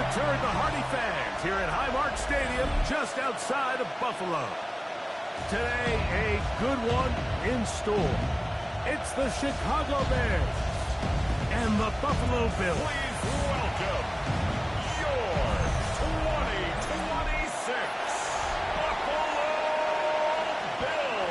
return to Hardy fans here at Highmark Stadium just outside of Buffalo. Today, a good one in store. It's the Chicago Bears and the Buffalo Bills. Please welcome your 2026 Buffalo Bills.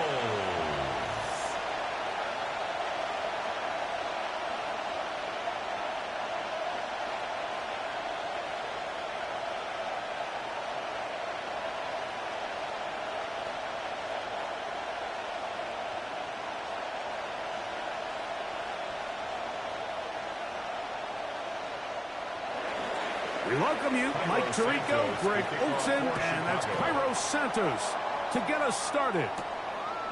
We welcome you, Mike Tirico, Greg Olson, and that's Cairo Santos to get us started.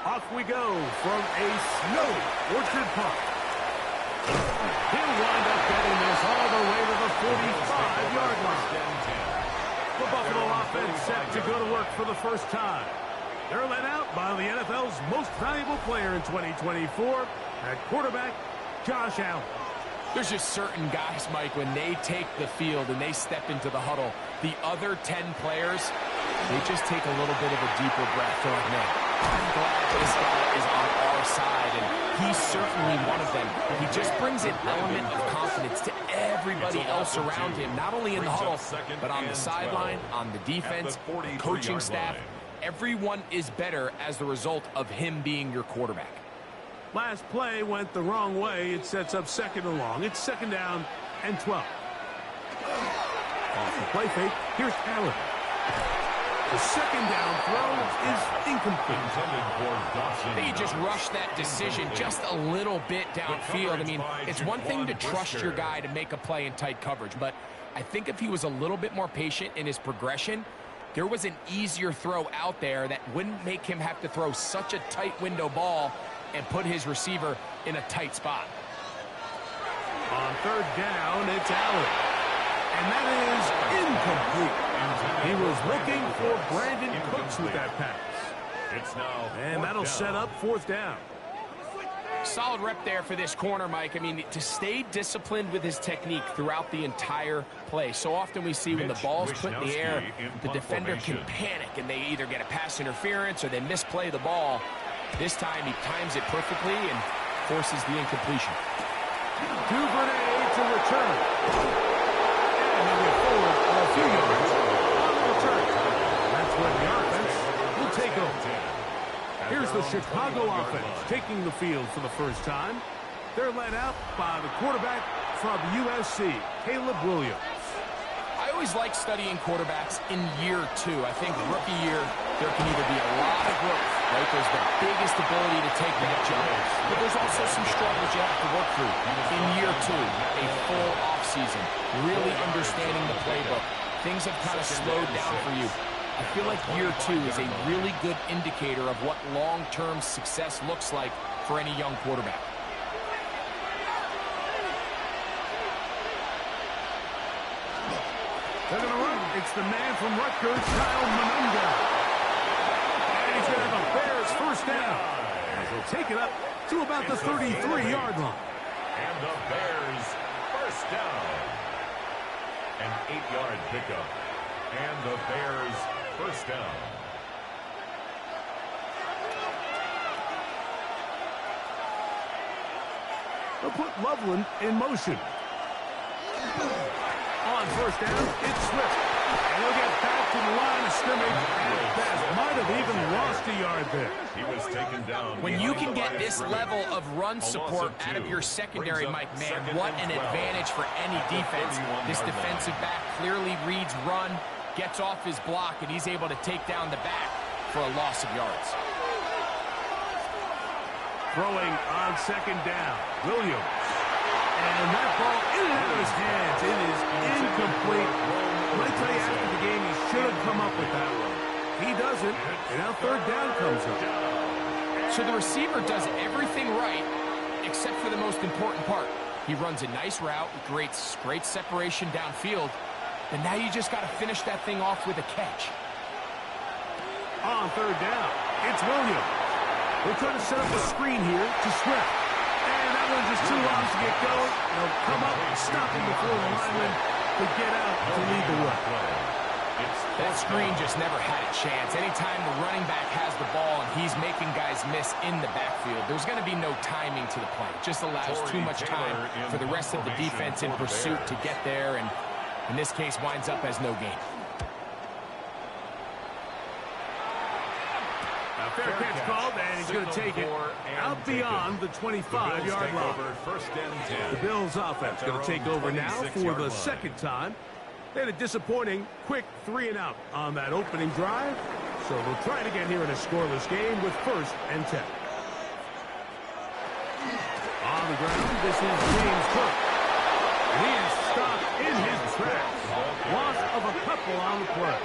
Off we go from a snowy Orchard Park. He'll wind up getting this all the way to the 45-yard line. The Buffalo offense set to go to work for the first time. They're led out by the NFL's most valuable player in 2024, at quarterback, Josh Allen. There's just certain guys, Mike, when they take the field and they step into the huddle, the other 10 players, they just take a little bit of a deeper breath. They're like, man, I'm glad this guy is on our side, and he's certainly one of them. He just brings an element of confidence to everybody else around him, not only in the huddle, but on the sideline, on the defense, the coaching staff. Everyone is better as the result of him being your quarterback. Last play went the wrong way. It sets up second and long. It's second down and 12. Off the play fake. Here's Allen. The second down throw is incomplete. I think he just rushed that decision just a little bit downfield. I mean, it's one thing to trust your guy to make a play in tight coverage, but I think if he was a little bit more patient in his progression, there was an easier throw out there that wouldn't make him have to throw such a tight window ball and put his receiver in a tight spot. On third down, it's Allen. And that is incomplete. He was looking for Brandon Cooks with that pass. And that'll set up fourth down. Solid rep there for this corner, Mike. I mean, to stay disciplined with his technique throughout the entire play. So often we see when the ball's put in the air, the defender can panic and they either get a pass interference or they misplay the ball. This time he times it perfectly and forces the incompletion. Duvernay to return. And he'll get forward for a few yards on the return. That's when the offense will take over. Here's the Chicago offense taking the field for the first time. They're led out by the quarterback from USC, Caleb Williams. I always like studying quarterbacks in year two. I think rookie year, there can either be a lot of growth, right? There's the biggest ability to take that jump, but there's also some struggles you have to work through. In year two, a full offseason, really understanding the playbook. Things have kind of slowed down for you. I feel like year two is a really good indicator of what long-term success looks like for any young quarterback. They're going to run. It's the man from Rutgers, Kyle Monunga. And he's going to have a Bears first down. As he'll take it up to about the 33-yard line. And the Bears first down. An 8-yard pickup. And the Bears first down. They'll put Loveland in motion. On first down, it's Swift. And he'll get back to the line of scrimmage at best. Might have even lost a yard there. He was taken down. When you can get this level of run support out of your secondary, Mike, man, what an advantage for any defense. This defensive back clearly reads run, gets off his block, and he's able to take down the back for a loss of yards. Throwing on second down, Williams. And that ball in and out of his hands. It is incomplete. Let me tell you, after the game, he should have come up with that one. He doesn't, and now third down comes up. So the receiver does everything right, except for the most important part. He runs a nice route, great separation downfield, and now you just got to finish that thing off with a catch. On third down, it's Williams. They're trying to set up a screen here to Swift. And that one's just too long to get going. They'll come up and stop him before the lineman to get out to lead the way. That screen just never had a chance. Anytime the running back has the ball and he's making guys miss in the backfield, there's going to be no timing to the play. It just allows too much time for the rest of the defense in pursuit to get there, and in this case winds up as no gain. Fair catch called, and he's going to take it out beyond the 25-yard line. The Bills offense going to take over now for the second time. They had a disappointing quick 3-and-out on that opening drive, so they'll try it again here in a scoreless game with 1st and 10. On the ground, this is James Cook. He is stopped in his tracks. Loss of a couple on the play.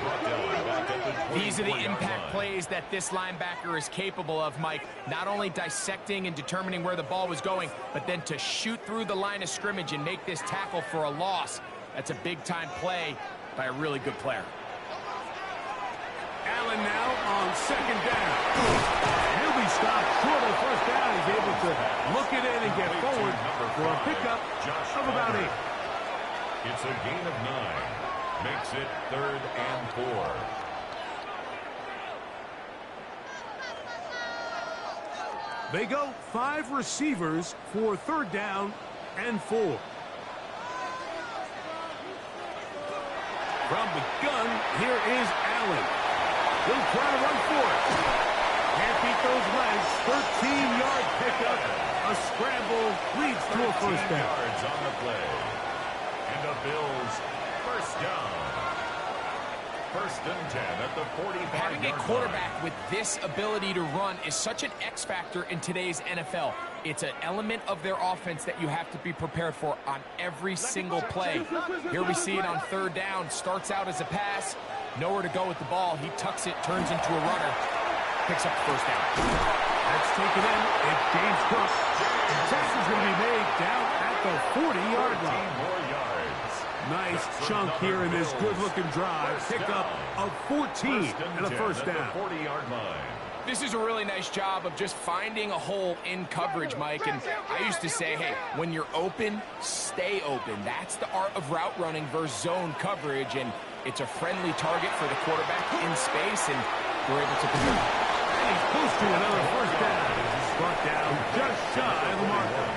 These are the impact plays that this linebacker is capable of, Mike. Not only dissecting and determining where the ball was going, but then to shoot through the line of scrimmage and make this tackle for a loss. That's a big-time play by a really good player. Allen now on 2nd down. He'll be stopped short of 1st down. He's able to look it in and get forward for a pickup of about 8. It's a gain of 9. Makes it 3rd and 4. They go 5 receivers for 3rd down and 4. From the gun, here is Allen. He'll try to run for it. Can't beat those legs. 13-yard pickup. A scramble leads to a 1st down. Yards on the play. And the Bills 1st down. 1st and 10 at the 45-yard line. Having a quarterback with this ability to run is such an X factor in today's NFL. It's an element of their offense that you have to be prepared for on every single play. Here we see it on 3rd down. Starts out as a pass. Nowhere to go with the ball. He tucks it, turns into a runner. Picks up the 1st down. That's taken in. It's James Cook. The tackle's going to be made down at the 40-yard line. More yards. Nice chunk here in this good-looking drive. Pickup of 14 and a 1st down. 40-yard line. This is a really nice job of just finding a hole in coverage, Mike. And I used to say, hey, when you're open, stay open. That's the art of route running versus zone coverage. And it's a friendly target for the quarterback in space, and we're able to convert. And he's close to another 1st down. Brought down just shy of the marker.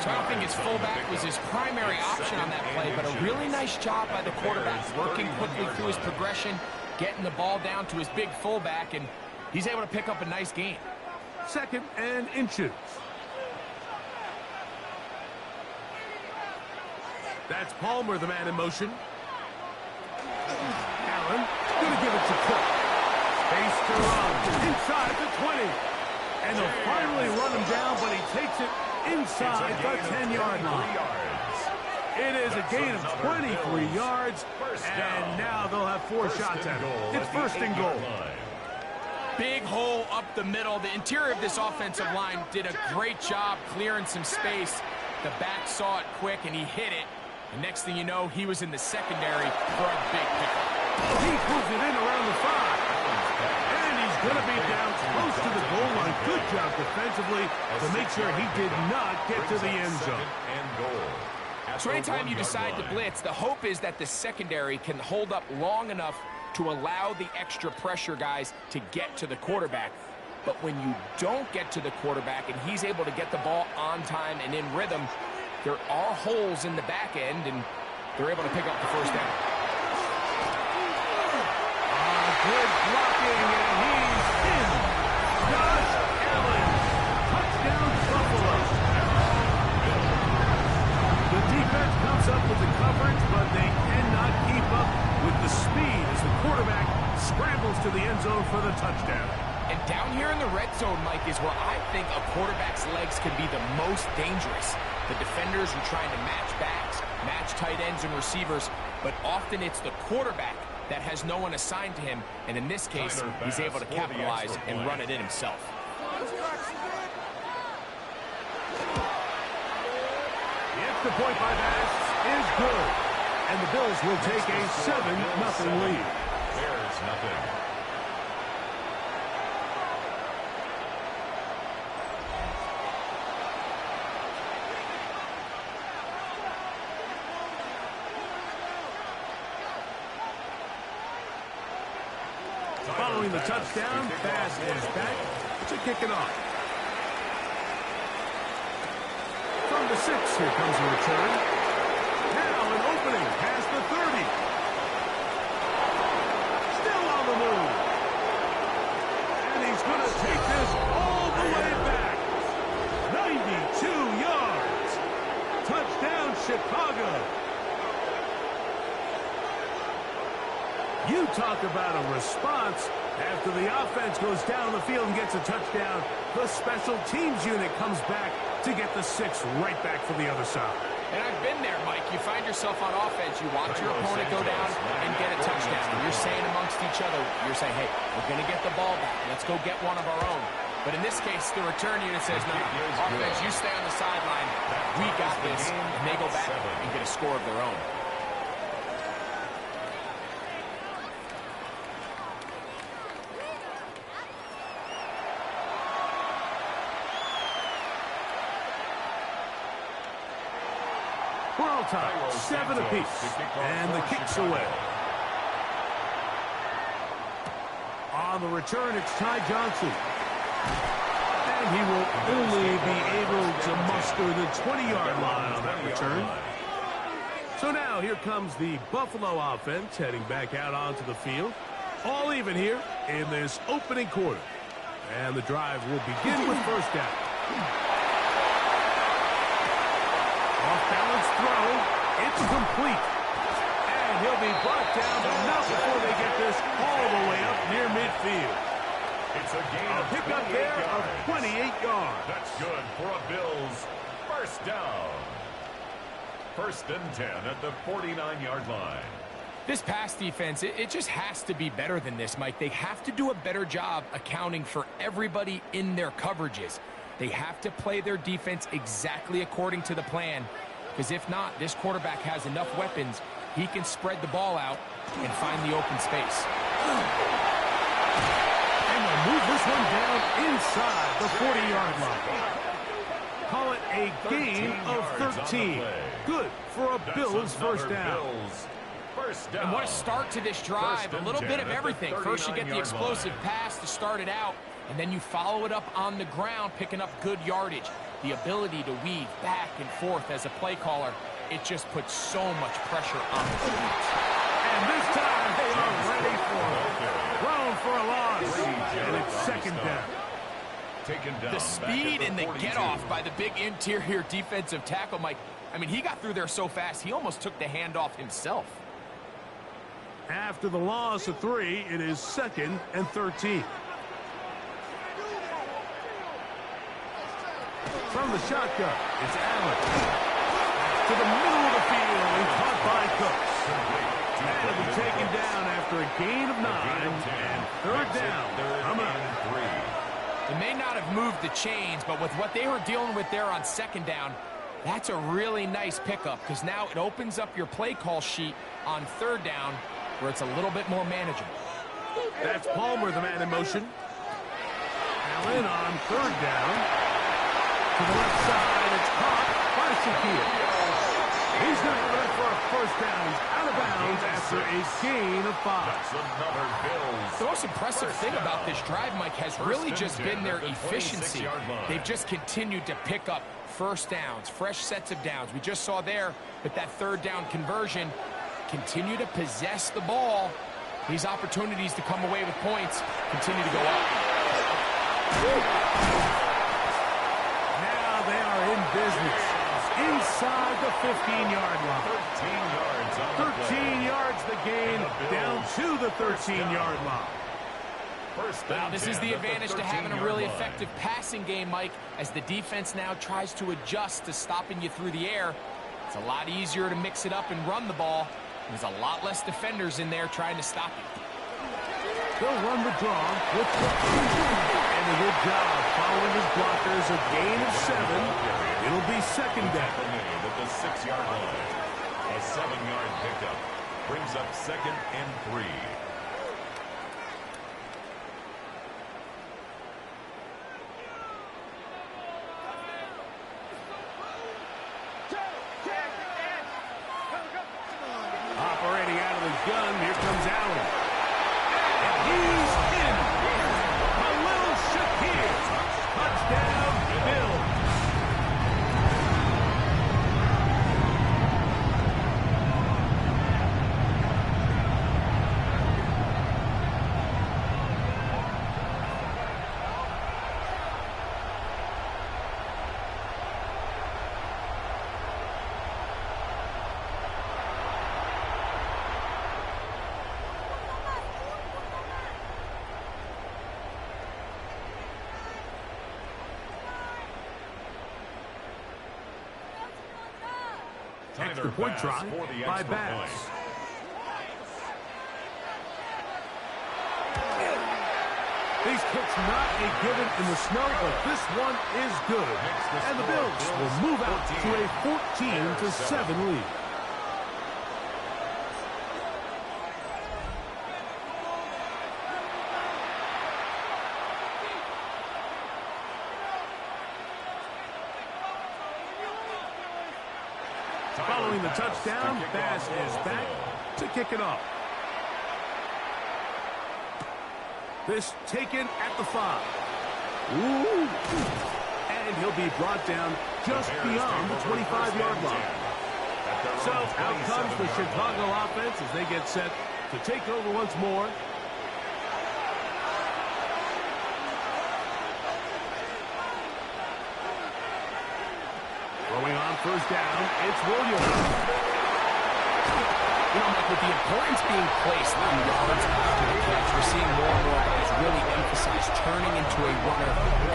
So I don't think his fullback was his primary option on that play, but a really nice job by the quarterback, working quickly through his progression, getting the ball down to his big fullback, and he's able to pick up a nice gain. 2nd and inches. That's Palmer, the man in motion. Allen going to give it to Cook. Space to run inside the 20. And they'll finally run him down, but he takes it inside the 10-yard line. It is a gain of 23 yards, and now they'll have 4 shots at it. It's 1st and goal. Big hole up the middle. The interior of this offensive line did a great job clearing some space. The back saw it quick, and he hit it. And next thing you know, he was in the secondary for a big pickup. He pulls it in around the 5. And he's going to be down close to the goal line. Good job defensively to make sure he did not get to the end zone. So anytime you decide to blitz, the hope is that the secondary can hold up long enough to allow the extra pressure guys to get to the quarterback. But when you don't get to the quarterback and he's able to get the ball on time and in rhythm, there are holes in the back end, and they're able to pick up the 1st down. Good blocking, and he's in. Josh Allen. Touchdown, Buffalo. The defense comes up with the coverage, but they cannot keep up with the speed as the quarterback scrambles to the end zone for the touchdown. And down here in the red zone, Mike, is where I think a quarterback's legs can be the most dangerous. The defenders are trying to match backs, match tight ends and receivers, but often it's the quarterback that has no one assigned to him, and in this case, he's able to capitalize and run it in himself. The extra point by Bass is good, and the Bills will take a 7-0 lead. Bears nothing. Following the touchdown, pass is back to kick it off. From the 6, here comes a return. Now an opening past the 30. Still on the move. And he's going to take this all the way back. 92 yards. Touchdown, Chicago. You talk about a response. After the offense goes down the field and gets a touchdown, the special teams unit comes back to get the 6 right back for the other side. And I've been there, Mike. You find yourself on offense, you watch your opponent go down and get a touchdown. And you're saying amongst each other, you're saying, hey, we're going to get the ball back. Let's go get one of our own. But in this case, the return unit says, no, offense, you stay on the sideline. We got this. And they go back and get a score of their own. We're all tied, 7 apiece, and the kick's away. On the return, it's Ty Johnson. And he will only be able to muster the 20-yard line on that return. So now here comes the Buffalo offense heading back out onto the field. All even here in this opening quarter. And the drive will begin with first down. Off-balance throw. It's complete. And he'll be brought down, but not before they get this all the way up near midfield. It's a gain of pickup there of 28 yards. That's good for a Bills first down. First and 10 at the 49-yard line. This pass defense, it just has to be better than this, Mike. They have to do a better job accounting for everybody in their coverages. They have to play their defense exactly according to the plan, because if not, this quarterback has enough weapons, he can spread the ball out and find the open space. And they'll move this one down inside the 40-yard line. Call it a gain of 13. Good for a Bills first down. And what a start to this drive. A little bit of everything. First you get the explosive pass to start it out, and then you follow it up on the ground, picking up good yardage. The ability to weave back and forth as a play caller, it just puts so much pressure on the defense. And this time they are ready for it. Thrown for a loss. And it's second down. The speed and the get-off by the big interior defensive tackle, Mike. I mean, he got through there so fast, he almost took the handoff himself. After the loss of 3, it is second and 13. From the shotgun, it's Allen. To the middle of the field and caught by Cooks. That'll be taken down after a gain of 9 and third down. They may not have moved the chains, but with what they were dealing with there on second down, that's a really nice pickup, because now it opens up your play call sheet on third down where it's a little bit more manageable. That's Palmer, the man in motion. Allen on third down. To the left side, it's caught by Shakir. He's going to go for a first down. He's out of bounds after a gain of 5. That's another Bills. The most impressive thing about this drive, Mike, has really just been their efficiency. They've just continued to pick up first downs, fresh sets of downs. We just saw there that third down conversion, continue to possess the ball. These opportunities to come away with points continue to go up. Now they are in business. Inside the 15-yard line. 13 yards the gain, down to the 13-yard line. Now, this is the advantage to having a really effective passing game, Mike, as the defense now tries to adjust to stopping you through the air. It's a lot easier to mix it up and run the ball. There's a lot less defenders in there trying to stop you. They'll run the draw with and a good job following his blockers. A gain of 7. It'll be second down. At the 6-yard line. A 7-yard pickup brings up second and 3. Operating out of the gun, here comes Allen. And he's Extra point try by Bass. These kicks not a given in the snow, but this one is good. And the Bills will move out to a 14-7 lead. Following the touchdown, Bass is back to kick it off. This taken at the 5. Ooh. And he'll be brought down just beyond the 25-yard line. So out comes the Chicago offense as they get set to take over once more. Throwing on first down, it's Williams. You know, Mike, with the importance being placed on yards after the catch, we're seeing more and more guys really emphasize turning into a runner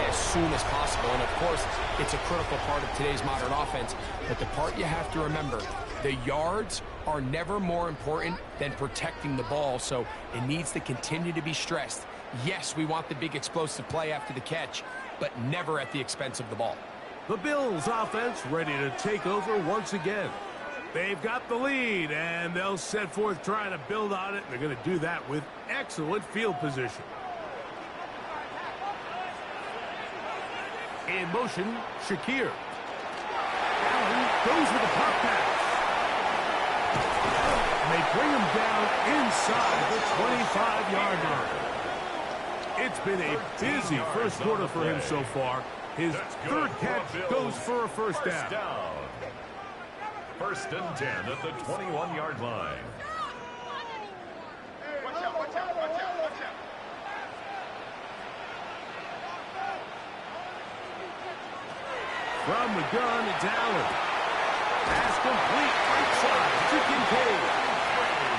as soon as possible. And, of course, it's a critical part of today's modern offense. But the part you have to remember, the yards are never more important than protecting the ball, so it needs to continue to be stressed. Yes, we want the big explosive play after the catch, but never at the expense of the ball. The Bills offense ready to take over once again. They've got the lead, and they'll set forth trying to build on it. They're going to do that with excellent field position. In motion, Shakir. Allen goes with a pop pass. And they bring him down inside the 25-yard line. It's been a busy first quarter for him so far. His third catch goes for a first down. First and 10 at the 21-yard line. Watch out, watch out, watch out, watch out. From the gun, it's Allen. Pass complete, right side to Kincaid.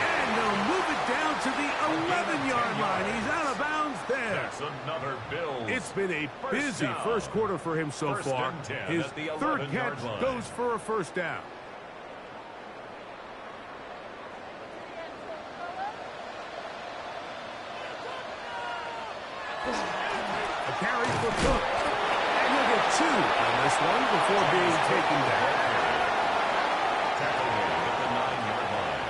And they'll move it down to the 11-yard line. He's out of bounds there. That's another Bills. It's been a busy first quarter for him so far. His third catch goes for a first down. A carry for Cook. And he'll get 2 on this one before being taken down. Tackle him at the 9-yard line.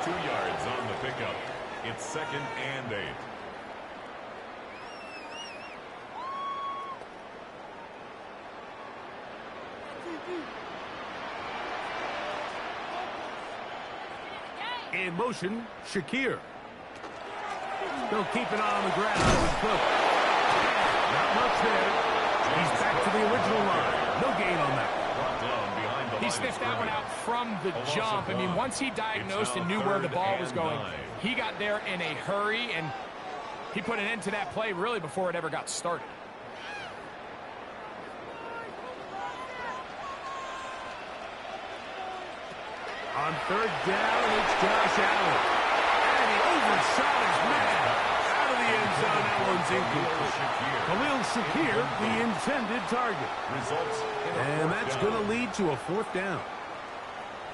2 yards on the pickup. It's 2nd and 8. In motion, Shakir. They'll keep it on the ground with Cook. Not much there. He's back to the original line. No gain on that. He sniffed that one out from the jump. I mean, once he diagnosed and knew where the ball was going, he got there in a hurry, and he put an end to that play really before it ever got started. On third down, it's Josh Allen. And he overshot his man. Out of the end zone, that one's incomplete. Khalil Shakir, the intended target. And that's going to lead to a 4th down.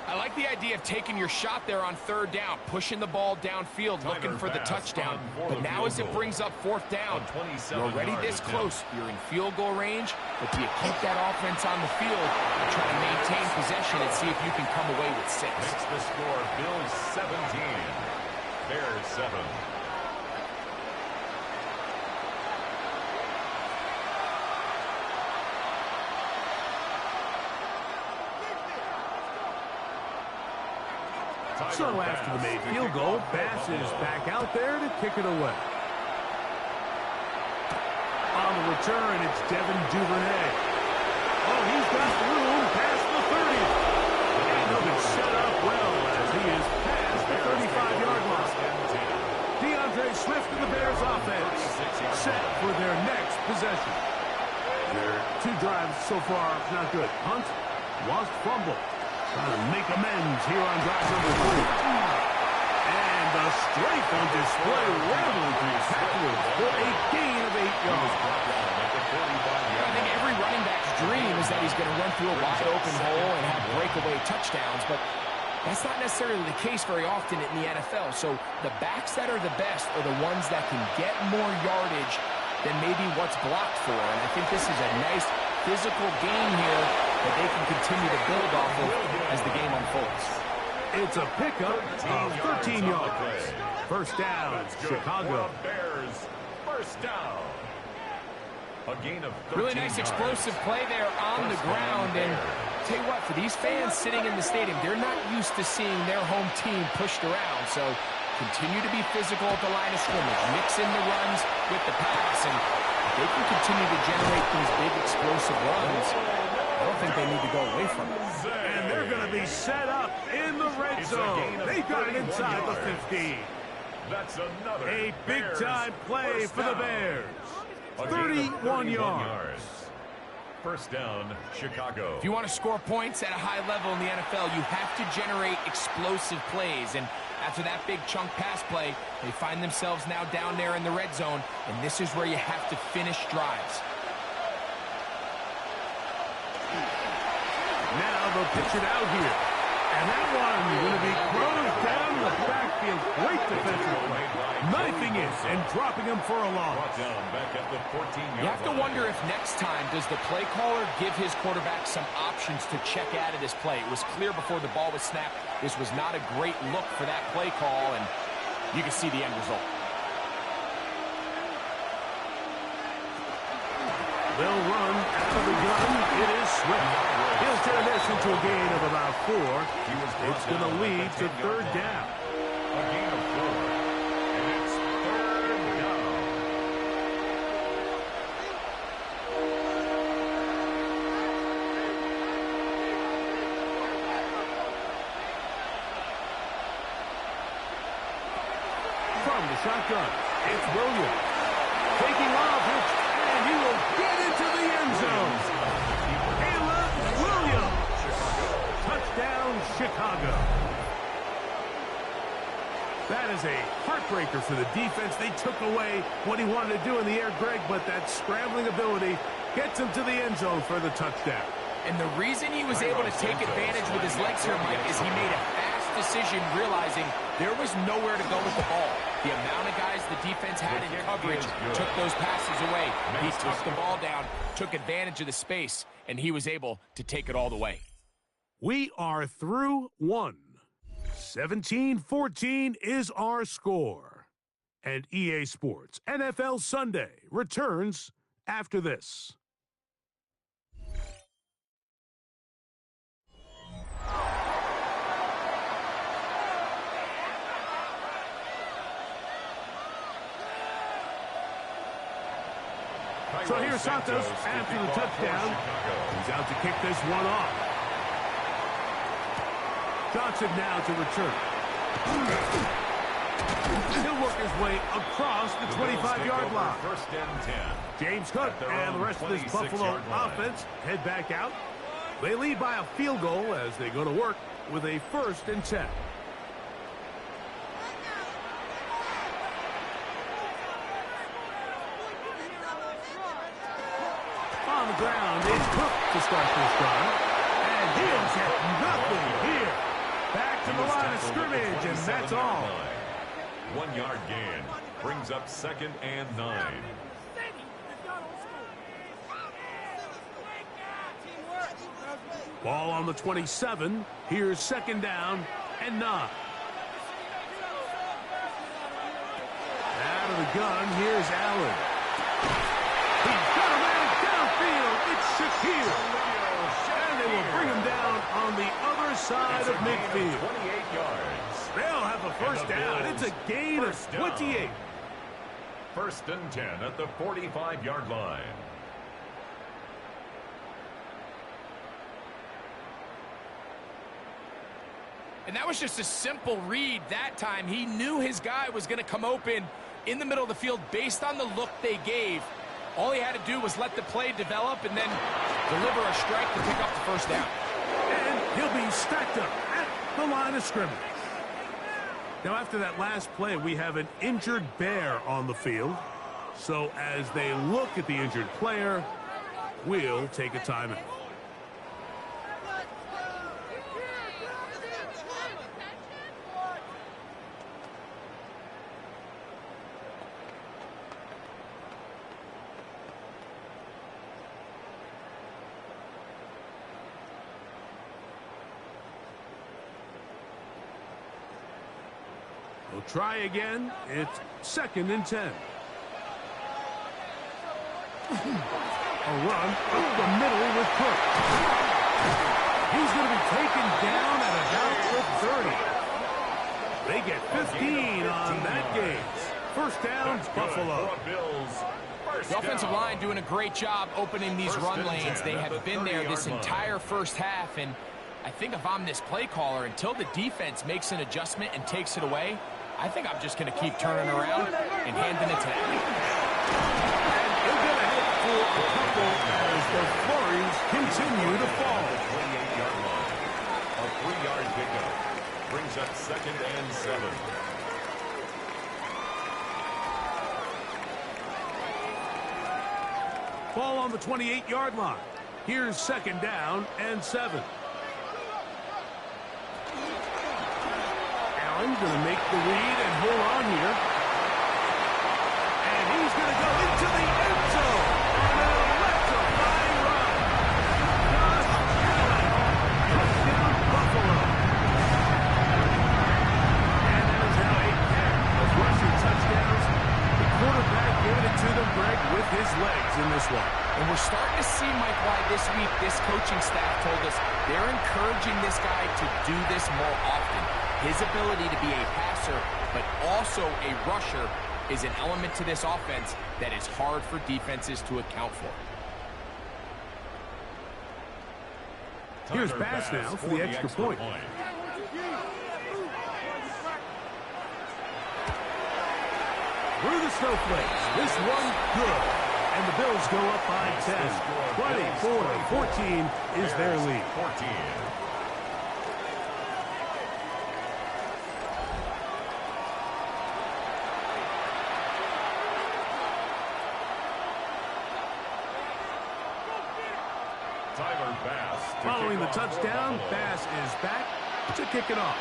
I like the idea of taking your shot there on third down, pushing the ball downfield, looking for the touchdown. But now as it brings up 4th down, you're already this close. You're in field goal range, but do you keep that offense on the field and try to maintain possession and see if you can come away with 6? Makes the score Bills 17, Bears 7. So after the made field goal, Bass is back out there to kick it away. On the return, it's Devin Duvernay. Oh, he's got room past the 30. And he'll be set up well as he is past the 35-yard line. DeAndre Swift and the Bears offense set for their next possession. Their 2 drives so far, not good. Hunt, lost fumble. Trying to make amends here on drive number 3. And the strength on display rambling through tacklers for a gain of 8 yards. I think every running back's dream is that he's is going to run through a wide open hole and have breakaway touchdowns, but that's not necessarily the case very often in the NFL. So the backs that are the best are the ones that can get more yardage than maybe what's blocked for. And I think this is a nice physical game here that they can continue to build off of as the game unfolds. It's a pickup of 13 yards. First down, Chicago. Bears, first down. A gain of 13 really nice explosive play there on the ground. And tell you what, for these fans sitting in the stadium, they're not used to seeing their home team pushed around. So continue to be physical at the line of scrimmage. Mix in the runs with the pass. And they can continue to generate these big explosive runs. I don't think they need to go away from it. And they're going to be set up in the red zone. They got it inside the 15. That's another a big-time play for the Bears. 31 yards. First down, Chicago. If you want to score points at a high level in the NFL, you have to generate explosive plays. And after that big chunk pass play, they find themselves now down there in the red zone. And this is where you have to finish drives. Now they'll pitch it out here. And that one going to be closed down in the backfield. Great defensive play. Knifing it and dropping him for a loss. You have to wonder if next time does the play caller give his quarterback some options to check out of this play. It was clear before the ball was snapped. This was not a great look for that play call, and you can see the end result. They'll run out of the gun. It is Swift. He'll turn this into a gain of about 4. It's going to lead to third down. A gain of 4. And it's third down. From the shotgun, it's Williams. Taking off, and he will get into the end zone. Caleb Williams. Touchdown, Chicago. That is a heartbreaker for the defense. They took away what he wanted to do in the air, Greg, but that scrambling ability gets him to the end zone for the touchdown. And the reason he was able to take advantage with his legs here, Mike, is he made a fast decision realizing there was nowhere to go with the ball. The amount of guys the defense had in coverage took those passes away. He took the ball down, took advantage of the space, and he was able to take it all the way. We are through one. 17-14 is our score. And EA Sports NFL Sunday returns after this. So here's Santos after the touchdown. He's out to kick this one off. Johnson now to return. He'll work his way across the 25-yard line. First and 10. James Cook and the rest of this Buffalo offense head back out. They lead by a field goal as they go to work with a 1st and 10. On the ground, it's Cook to start this drive. And he'll get nothing here. Back to the line of scrimmage, and that's all. 1 yard gain brings up 2nd and 9. Ball on the 27. Here's 2nd down and 9. Out of the gun, here's Allen. He's got a man downfield. It's Shaquille. And they will bring him down on the other side of midfield. 28 yards. They'll have the first down. It's a gain of 28. 1st and 10 at the 45-yard line. And that was just a simple read that time. He knew his guy was going to come open in the middle of the field based on the look they gave. All he had to do was let the play develop and then deliver a strike to pick up the first down. And he'll be stacked up at the line of scrimmage. Now, after that last play, we have an injured Bear on the field. So as they look at the injured player, we'll take a timeout. They'll try again. It's 2nd and 10. A run up the middle with Cook. He's going to be taken down at about the 30. They get 15 on that game. First down, Buffalo. The offensive line doing a great job opening these run lanes. They have been there this entire first half, and I think if I'm this play caller, until the defense makes an adjustment and takes it away, I think I'm just going to keep turning around and handing it to them. And they're going to head for a couple as the flurries continue to fall. 28-yard line. A 3-yard pickup brings up 2nd and 7. Ball on the 28-yard line. Here's 2nd down and 7. Allen going to make the read and hold on here. And he's going to go into the end zone on an electrifying run. Josh Allen, touchdown Buffalo. And that is now 8-10. Those rushing touchdowns, the quarterback giving it to them, Greg, with his legs in this one. And we're starting to see, Mike, why this week this coaching staff told us they're encouraging this guy to do this more often. His ability to be a passer, but also a rusher, is an element to this offense that is hard for defenses to account for. Here's pass now for the extra point. Through the snowflakes. This one good. And the Bills go up by 10. 24-14 is their lead. 14. Following the touchdown, Bass is back to kick it off.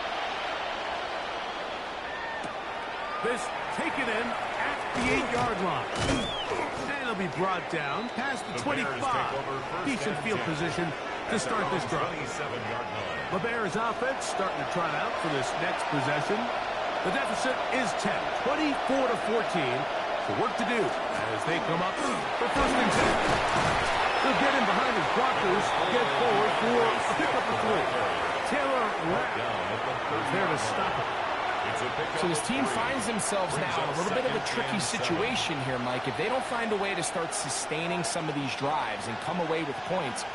This taken in at the 8-yard line. And it'll be brought down past the 25. Decent field position to start this drive. The Bears offense starting to trot out for this next possession. The deficit is 10, 24-14. So work to do as they come up for 1st and 10. They'll get in behind his blockers, get forward for a pickup of 3. Taylor Rapp is there to stop it. So this team finds themselves now in a little bit of a tricky situation here, Mike. If they don't find a way to start sustaining some of these drives and come away with points,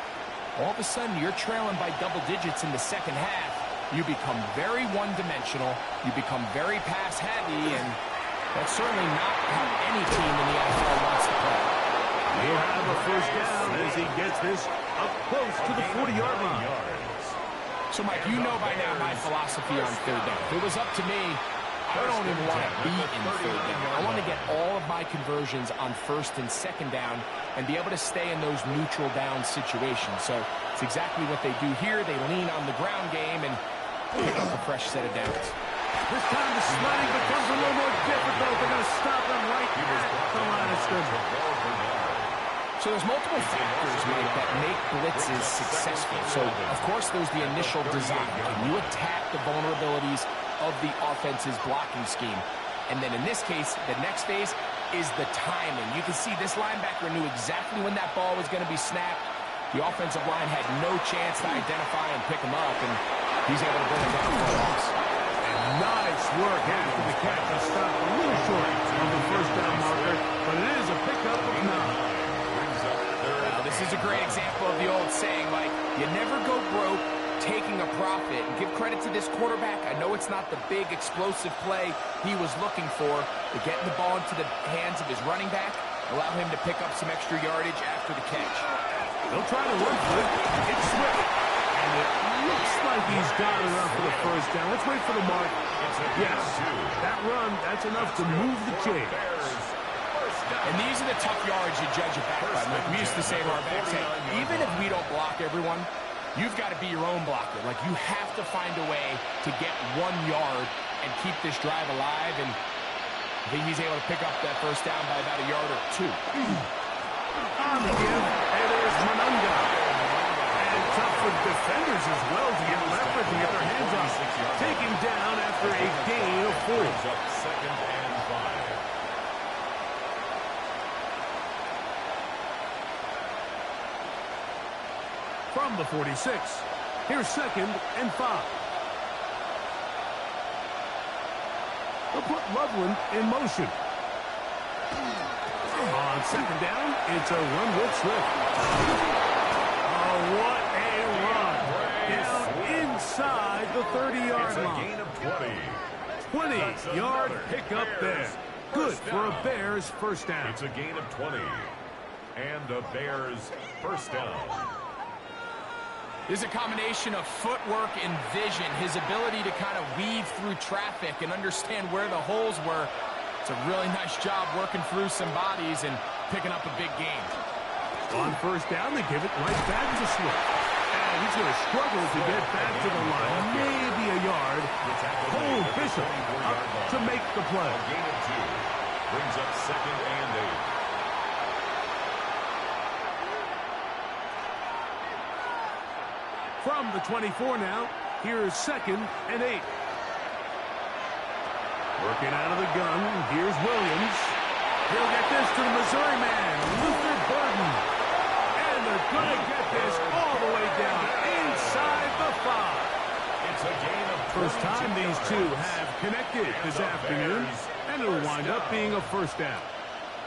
all of a sudden you're trailing by double digits in the second half. You become very one-dimensional. You become very pass-heavy, and that's certainly not how any team in the NFL wants to play. He'll have a first down as he gets this up close to the 40-yard line. So, Mike, you know by now my philosophy on 3rd down. If it was up to me, I don't even want to be in 3rd down. I want to get all of my conversions on 1st and 2nd down and be able to stay in those neutral down situations. So it's exactly what they do here. They lean on the ground game and pick up a fresh set of downs. This time the sledding becomes a little more difficult. They're going to stop him right at the line of scrimmage. So there's multiple factors, Mike, that make blitzes successful. So, of course, there's the initial design. Can you attack the vulnerabilities of the offense's blocking scheme? And then in this case, the next phase is the timing. You can see this linebacker knew exactly when that ball was going to be snapped. The offensive line had no chance to identify and pick him up, and he's able to bring him down for a loss. Nice work after the catch. A stop a little short of the first down marker, but it is a pickup of 9. This is a great example of the old saying, like, you never go broke taking a profit. And give credit to this quarterback. I know it's not the big explosive play he was looking for, but getting the ball into the hands of his running back, allow him to pick up some extra yardage after the catch. They'll try to run for it. It's Swift. And it looks like he's got enough for the first down. Let's wait for the mark. Yes, that run, that's enough to move the chains. And these are the tough yards you judge it back by. Like we used to say to our backs, hey, even if we don't block everyone, you've got to be your own blocker. Like, you have to find a way to get 1 yard and keep this drive alive. And I think he's able to pick up that first down by about a yard or 2. On the give, and there's Manunga. And And tough for defenders as well to get leverage and get their hands on it. Taking down after a gain of 4. Brings up 2nd and 5. From the 46, here's 2nd and 5. They'll put Loveland in motion. On 2nd down, it's a run with Swift. Oh, what a run. Down inside the 30-yard line. It's a gain of 20. 20-yard pickup there. Good for a Bears first down. It's a gain of 20. And a Bears first down. There's a combination of footwork and vision, his ability to kind of weave through traffic and understand where the holes were. It's a really nice job working through some bodies and picking up a big gain. On first down, they give it right back to Swift. And he's going to struggle to get back to the line, maybe a yard. Cole Bishop up to make the play. A gain of 2. Brings up 2nd and 8. From the 24 now, here's 2nd and 8. Working out of the gun, here's Williams. He'll get this to the Missouri man, Luther Burden. And they're going to get this all the way down inside the 5. It's a gain of 22. First time these two have connected this afternoon, and it'll wind up being a first down.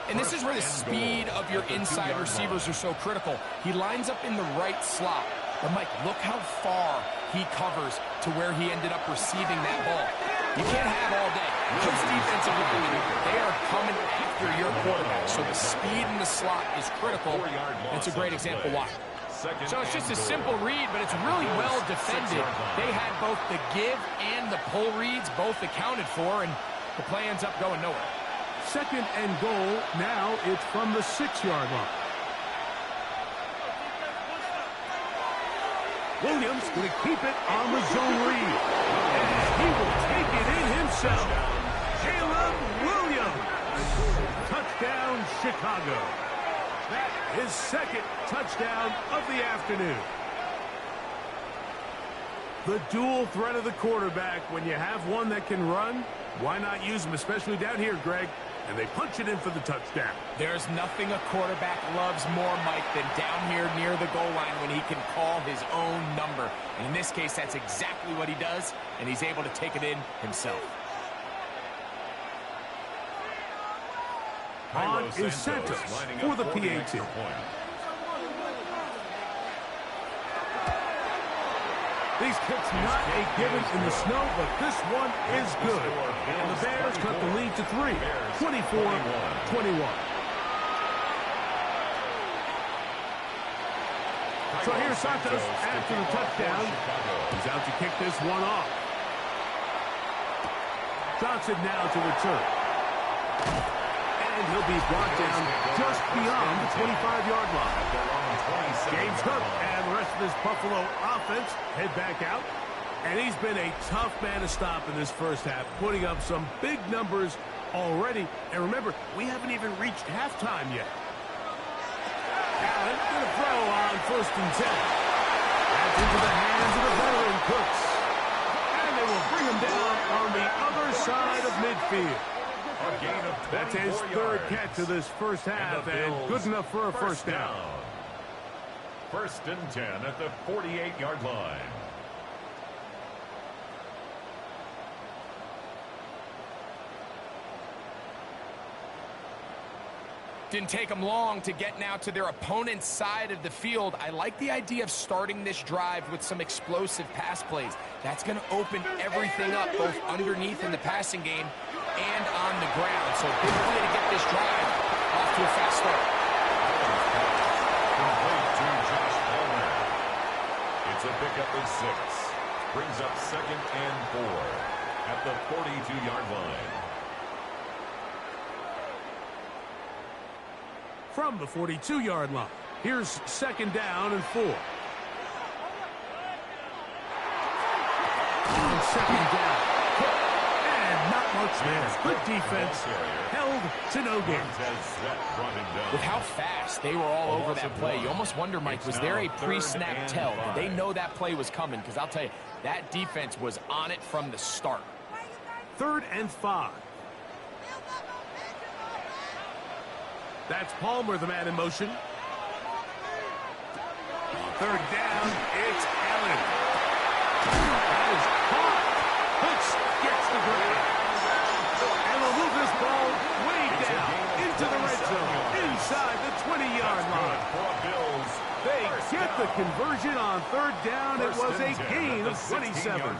And this is where the speed of your inside receivers are so critical. He lines up in the right slot. But, Mike, look how far he covers to where he ended up receiving that ball. You can't have all day. Those defensive linemen, they are coming after your quarterback. So the speed in the slot is critical. It's a great example why. So it's just a simple read, but it's really well defended. They had both the give and the pull reads both accounted for, and the play ends up going nowhere. 2nd and goal. Now it's from the 6-yard line. Williams going to keep it on the zone read. And he will take it in himself. Jalen Williams. Touchdown, Chicago. That is 2nd touchdown of the afternoon. The dual threat of the quarterback. When you have one that can run, why not use him, especially down here, Greg? And they punch it in for the touchdown. There's nothing a quarterback loves more, Mike, than down here near the goal line when he can call his own number. And in this case, that's exactly what he does, and he's able to take it in himself. On is Santos for the PAT. These kicks not a given in the snow, but this one is good. And the Bears cut the lead to 3, 24-21. So here's Santos after the touchdown. He's out to kick this one off. Johnson now to return. And he'll be brought down just beyond the 25-yard line. Game's up, and the rest of this Buffalo offense head back out. And he's been a tough man to stop in this first half, putting up some big numbers already. And remember, we haven't even reached halftime yet. Allen going to throw on 1st and 10. That's into the hands of the veteran Cooks. And they will bring him down on the other side of midfield. That's his 3rd catch of this first half, and good enough for a first down. 1st and 10 at the 48-yard line. Didn't take them long to get now to their opponent's side of the field. I like the idea of starting this drive with some explosive pass plays. That's going to open everything up, both underneath in the passing game and on the ground. So big play to get this drive off to a fast start. Complete to Josh Palmer. It's a pickup of 6. Brings up 2nd and 4 at the 42-yard line. From the 42-yard line, here's 2nd down and 4. On 2nd down, and not much there. Good defense. Held to no gain. With how fast they were all over that play, you almost wonder, Mike, was there a pre-snap tell? Did they know that play was coming? Because I'll tell you, that defense was on it from the start. 3rd and 5. That's Palmer, the man in motion. 3rd down, it's Allen. That is caught. Hooks gets the grab. And they'll move this ball way down into the red zone, inside the 20-yard line. They get the conversion on 3rd down. It was a gain of 27.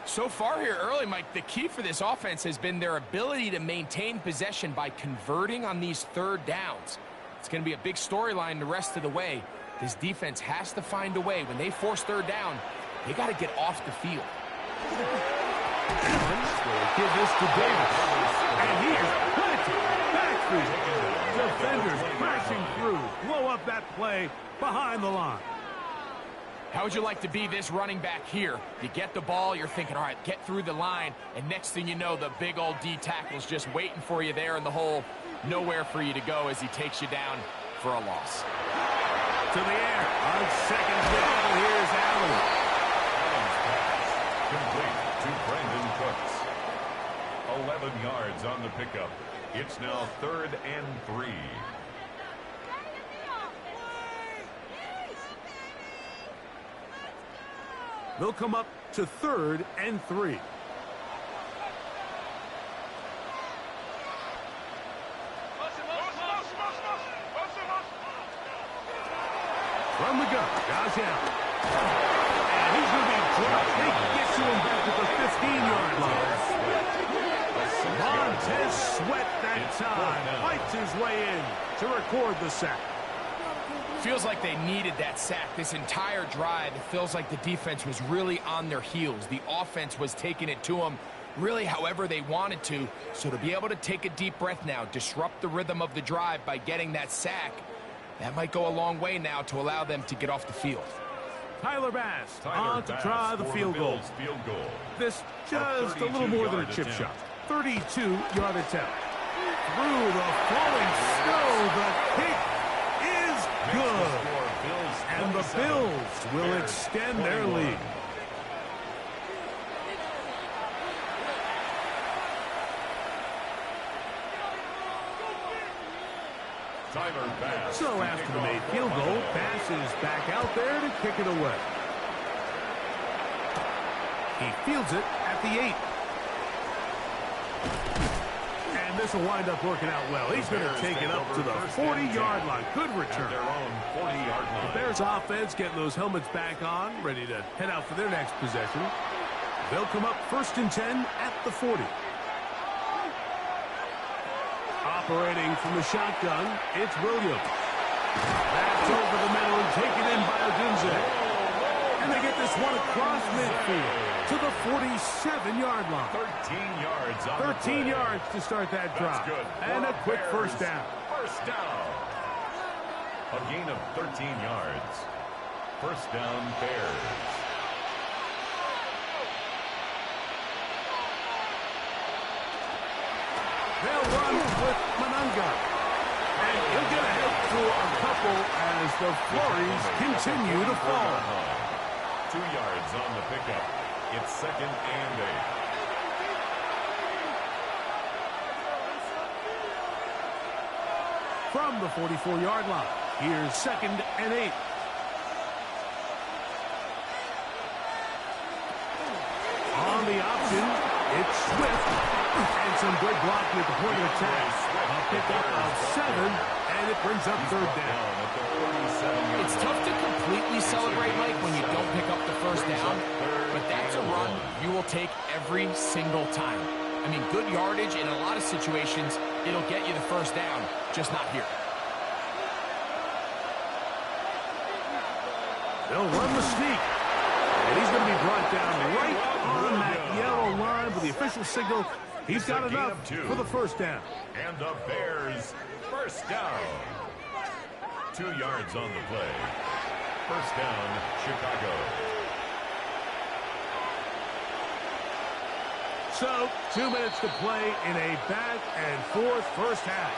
So far here early, Mike, the key for this offense has been their ability to maintain possession by converting on these 3rd downs. It's going to be a big storyline the rest of the way. This defense has to find a way. When they force 3rd down, they got to get off the field. Give this to Davis. And here's planted. Backfield. Defenders crashing through. Blow up that play behind the line. How would you like to be this running back here? You get the ball, you're thinking, all right, get through the line, and next thing you know, the big old D tackle's just waiting for you there in the hole. Nowhere for you to go as he takes you down for a loss. To the air. On 2nd down, here's Allen. Complete to Brandon Cooks. 11 yards on the pickup. It's now 3rd and 3. They'll come up to 3rd and 3. From the gun, Josh Allen. And he's going to be dropped. They get to him back at the 15-yard line. Montez Sweat that time fights his way in to record the sack. Feels like they needed that sack this entire drive. It feels like the defense was really on their heels. The offense was taking it to them really however they wanted to. So to be able to take a deep breath now, disrupt the rhythm of the drive by getting that sack, that might go a long way now to allow them to get off the field. Tyler Bass on to try the field goal. This just a little more than a chip shot. 32-yard attempt. Through the falling snow, the kick is good. And the Bills will extend their lead. So after the made field goal, Bass is back out there to kick it away. He fields it at the 8. And this will wind up working out well. He's going to take it up to the 40-yard line. Good return. The Bears offense getting those helmets back on, ready to head out for their next possession. They'll come up 1st and 10 at the 40. Operating from the shotgun, it's Williams. That's over the middle and taken in by Odunze. And they get this one across midfield to the 47-yard line. 13 yards on 13 yards to start that drive. And a quick first down. First down. A gain of 13 yards. First down, Bears. They'll run with Mananga. And he'll get ahead for a couple as the flurries continue to fall. 2 yards on the pickup. It's 2nd and 8. From the 44-yard line, here's 2nd and 8. On the option, it's Swift. And some good blocking at the point of attack. A pickup of 7, and it brings up 3rd down. It's tough to completely celebrate, Mike, when you don't pick up the first down, but that's a run you will take every single time. I mean, good yardage in a lot of situations, it'll get you the first down, just not here. They'll run the sneak. And he's going to be brought down right on that yellow line with the official signal. He's got enough for the first down. And the Bears first down. 2 yards on the play. First down, Chicago. So, 2 minutes to play in a back-and-forth first half.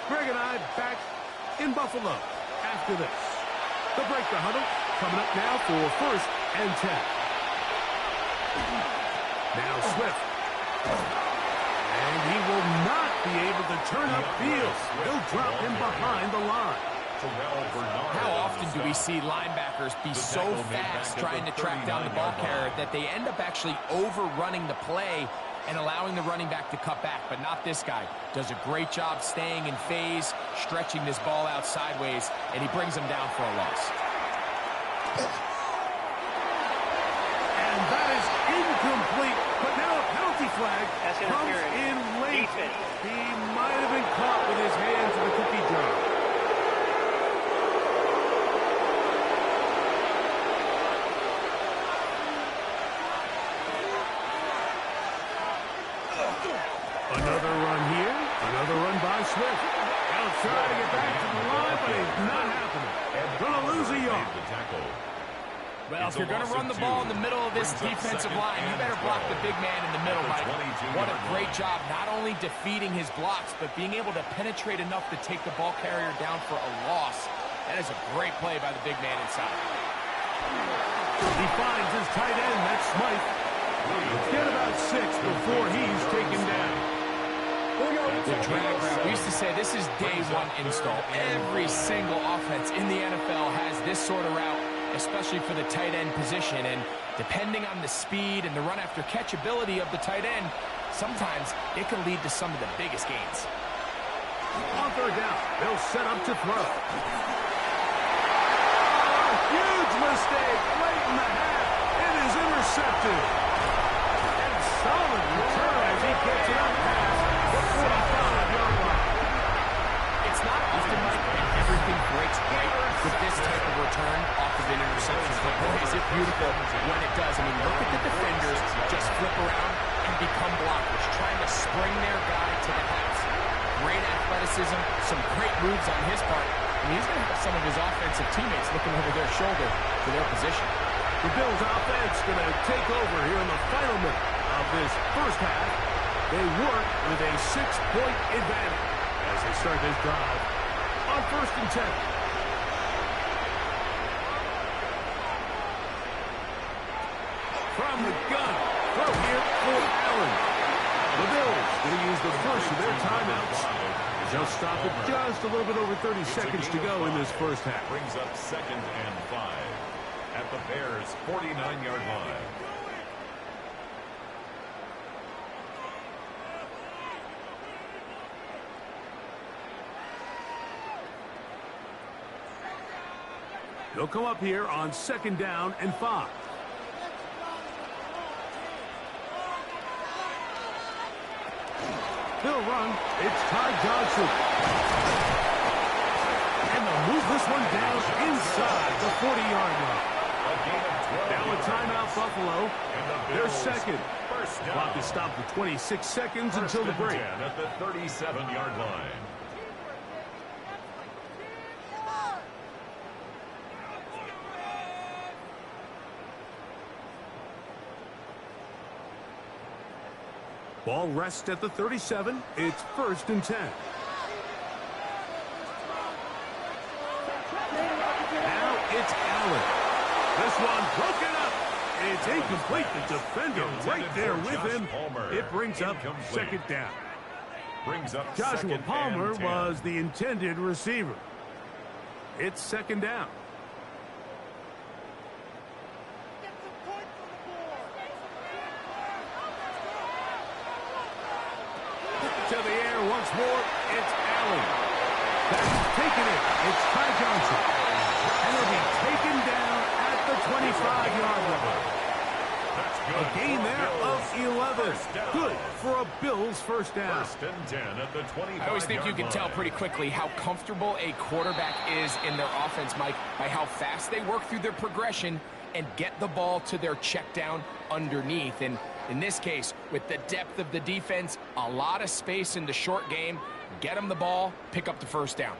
Greg and I back in Buffalo after this. The break the huddle coming up now for 1st and 10. Now Swift. And he will not be able to turn upfield. They'll drop him behind the line. How often do we see linebackers be so fast trying to track down the ball carrier that they end up actually overrunning the play and allowing the running back to cut back? But not this guy. Does a great job staying in phase, stretching this ball out sideways, and he brings him down for a loss. And that is incomplete. But now a penalty flag comes in late. He might have been caught with his hands in the cookie jar. Another run here. Another run by Swift. He'll try to get back to the line, but it's not happening. Going to lose a yard. Well, if you're going to run the ball in the middle of this defensive line, you better block the big man in the middle, Mike. What a great job, not only defeating his blocks, but being able to penetrate enough to take the ball carrier down for a loss. That is a great play by the big man inside. He finds his tight end, that's Smythe. Get about 6 before he's taken down. The drag route. We used to say this is day one install. Every single offense in the NFL has this sort of route, especially for the tight end position. And depending on the speed and the run-after-catch ability of the tight end, sometimes it can lead to some of the biggest gains. On 3rd down, they'll set up to throw. Huge mistake late in the half. It is intercepted. And solid return as he gets it up past the 45-yard line. It's not often, Mike, and everything breaks right with this type of return off of an interception. But boy, is it beautiful when it does. I mean, look at the defenders just flip around and become blockers, trying to spring their guy to the house. Great athleticism, some great moves on his part. And he's going to have some of his offensive teammates looking over their shoulder for their position. The Bills offense going to take over here in the final minute of this first half. They work with a 6-point advantage as they start this drive on 1st and 10. From the gun, throw here for Allen. The Bills going to use the first of their timeouts. They'll stop it just a little bit over 30 seconds to go in this first half. Brings up 2nd and 5 at the Bears' 49-yard line. They'll come up here on 2nd down and 5. They'll run. It's Ty Johnson. And they'll move this one down inside the 40-yard line. Now a timeout, Buffalo. They're second. Clock is stopped for 26 seconds until the break. At the 37-yard line. Ball rests at the 37. It's 1st and 10. Now it's Allen. This one broken up. It's incomplete. The defender right there with him. It brings up 2nd down. Joshua Palmer was the intended receiver. It's 2nd down. To the air once more, it's Allen. That's taken it. It's Ty Johnson. And he'll be taken down at the 25-yard line. A gain there of 11. Good for a Bills first down. 1st and 10 at the 25-yard line. I always think you can tell pretty quickly how comfortable a quarterback is in their offense, Mike, by how fast they work through their progression and get the ball to their check down underneath. And in this case, with the depth of the defense, a lot of space in the short game, get them the ball, pick up the first down.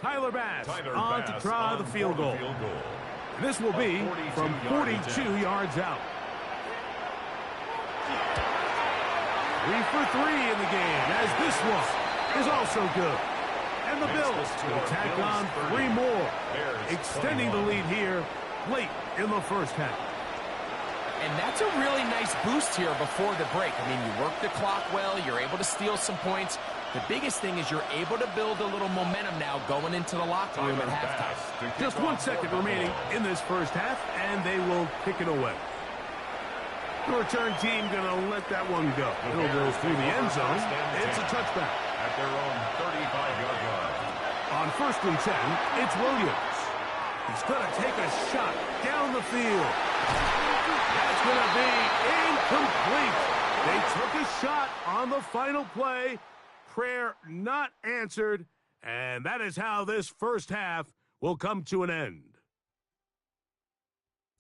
Tyler Bass on to try the field goal. And this will be from 42 yards out. 3 for 3 in the game, as this one is also good. And the Bills will tack on 3 more, extending the lead here late in the first half. And that's a really nice boost here before the break. I mean, you work the clock well, you're able to steal some points. The biggest thing is you're able to build a little momentum now going into the locker room at halftime. Just 1 second remaining in this first half, and they will kick it away. The return team going to let that one go. It'll go through the end zone. It's a touchback. At their own 35-yard line. On 1st and 10, it's Williams. He's going to take a shot down the field. That's going to be incomplete. They took a shot on the final play. Prayer not answered. And that is how this first half will come to an end.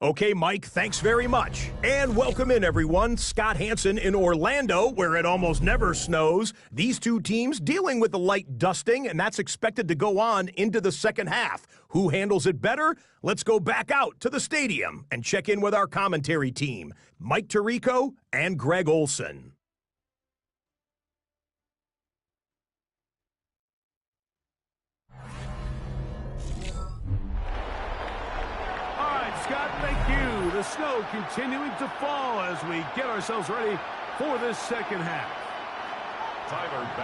Okay, Mike, thanks very much. And welcome in, everyone. Scott Hansen in Orlando, where it almost never snows. These two teams dealing with the light dusting, and that's expected to go on into the second half. Who handles it better? Let's go back out to the stadium and check in with our commentary team, Mike Tirico and Greg Olson. Scott, thank you. The snow continuing to fall as we get ourselves ready for this second half.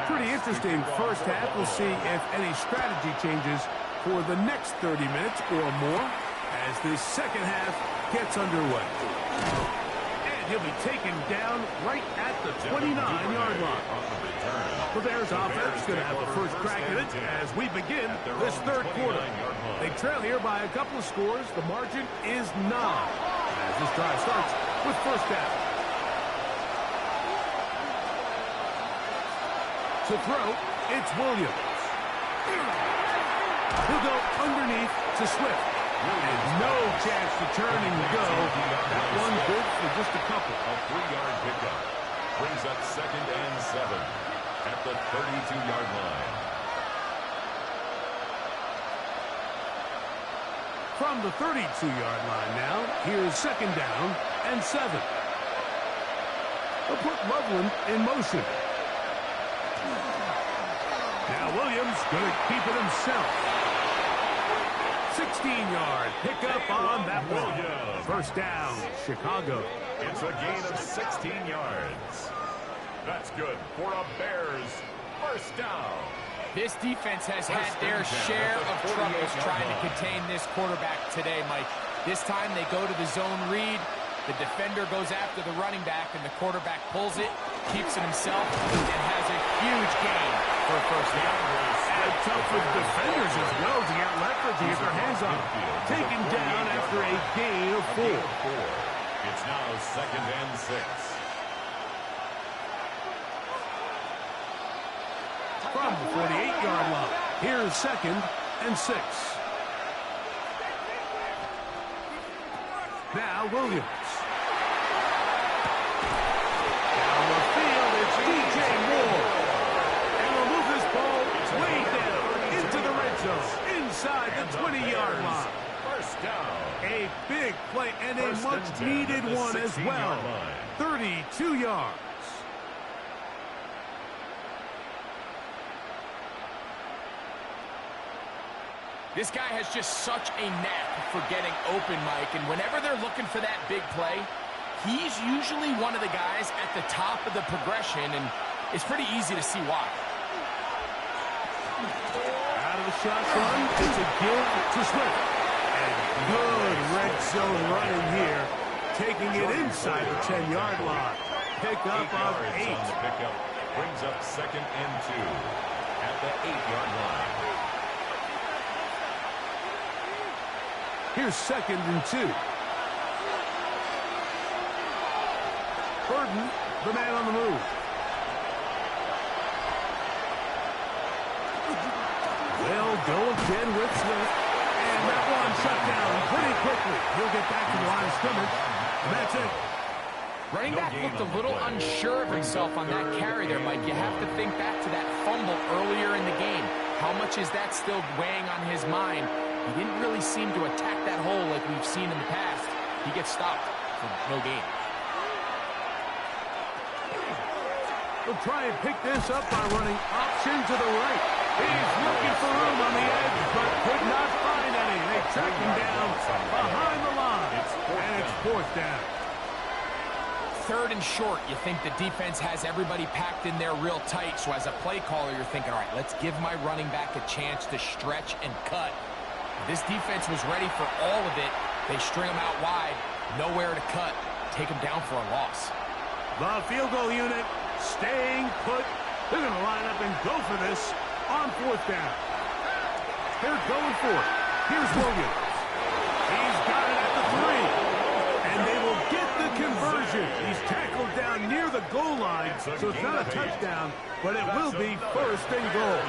Pretty interesting first half. We'll see if any strategy changes for the next 30 minutes or more as this second half gets underway. And he'll be taken down right at the 29-yard line. The Bears offense going to have the first crack at it as we begin this third quarter. They trail here by a couple of scores. The margin is 9 as this drive starts with first down. To throw, it's Williams. He'll go underneath to Swift. And no chance to turn and go. That one good for just a couple. A 3-yard pickup brings up 2nd and 7 at the 32-yard line. From the 32-yard line now, here's 2nd down and 7. They'll put Loveland in motion. Now Williams going to keep it himself. 16-yard pickup on that one. First down, Chicago. It's a gain of 16 yards. That's good for a Bears first down. This defense has had their share of troubles trying to contain this quarterback today, Mike. This time they go to the zone read. The defender goes after the running back, and the quarterback pulls it, keeps it himself, and has a huge gain for a first down. And tough with defenders as well to get leverage to get their hands on him. Taken down after a gain of 4. It's now 2nd and 6. From the 48-yard line, here's 2nd and 6. Now Williams. Down the field, it's DJ Moore. And will move this ball way down into the red zone, inside the 20-yard line. First down. A big play and a much-needed one as well. 32 yards. This guy has just such a knack for getting open, Mike, and whenever they're looking for that big play, he's usually one of the guys at the top of the progression, and it's pretty easy to see why. Out of the shotgun, it's a give to Swift. And good red zone running here, taking it inside the 10-yard line. Pick up of 8. Pickup brings up 2nd and 2 at the 8-yard line. Here's 2nd and 2. Burden, the man on the move. They'll go again with Swift. And that one shut down pretty quickly. He'll get back to the line of scrimmage. And that's it. Running back looked a little unsure of himself on that carry there, Mike. You have to think back to that fumble earlier in the game. How much is that still weighing on his mind? He didn't really seem to attack that hole like we've seen in the past. He gets stopped for no gain. He'll try and pick this up by running option to the right. He's looking for room on the edge, but could not find any. They track him down behind the line, and it's fourth down. Third and short, you think the defense has everybody packed in there real tight. So as a play caller, you're thinking, all right, let's give my running back a chance to stretch and cut. This defense was ready for all of it. They string him out wide, nowhere to cut, take him down for a loss. The field goal unit staying put. They're going to line up and go for this on fourth down. They're going for it. Here's Williams. He's got it at the 3. And they will get the conversion. He's tackled down near the goal line, so it's not a touchdown, but it will be first and goal.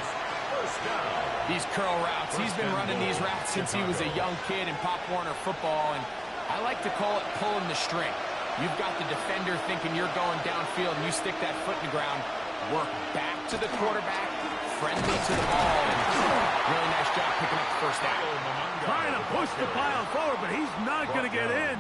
These curl routes, he's been running these routes since he was a young kid in Pop Warner football, and I like to call it pulling the string. You've got the defender thinking you're going downfield, and you stick that foot in the ground, work back to the quarterback, friendly to the ball, and really nice job picking up the first down. Trying to push the pile forward, but he's not going to get in.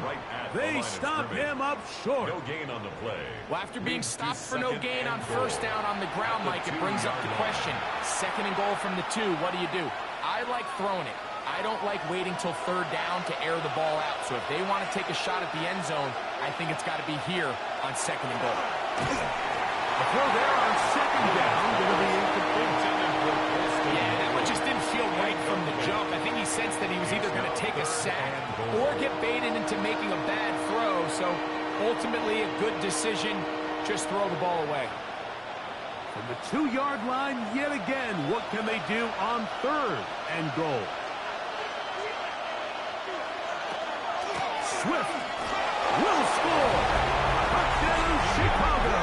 They stop him up short. No gain on the play. Well, after being stopped for no gain on first down on the ground, Mike, it brings up the question. Second and goal from the 2, what do? I like throwing it. I don't like waiting till third down to air the ball out. So if they want to take a shot at the end zone, I think it's got to be here on second and goal. A throw there on second down. Going to be incomplete. Yeah, that one just didn't feel right from the jump. I think he sensed that he was either going to take a sack or get baited into making a bad throw. So ultimately a good decision. Just throw the ball away. From the 2-yard line yet again. What can they do on third and goal? Swift will score. Touchdown, Chicago.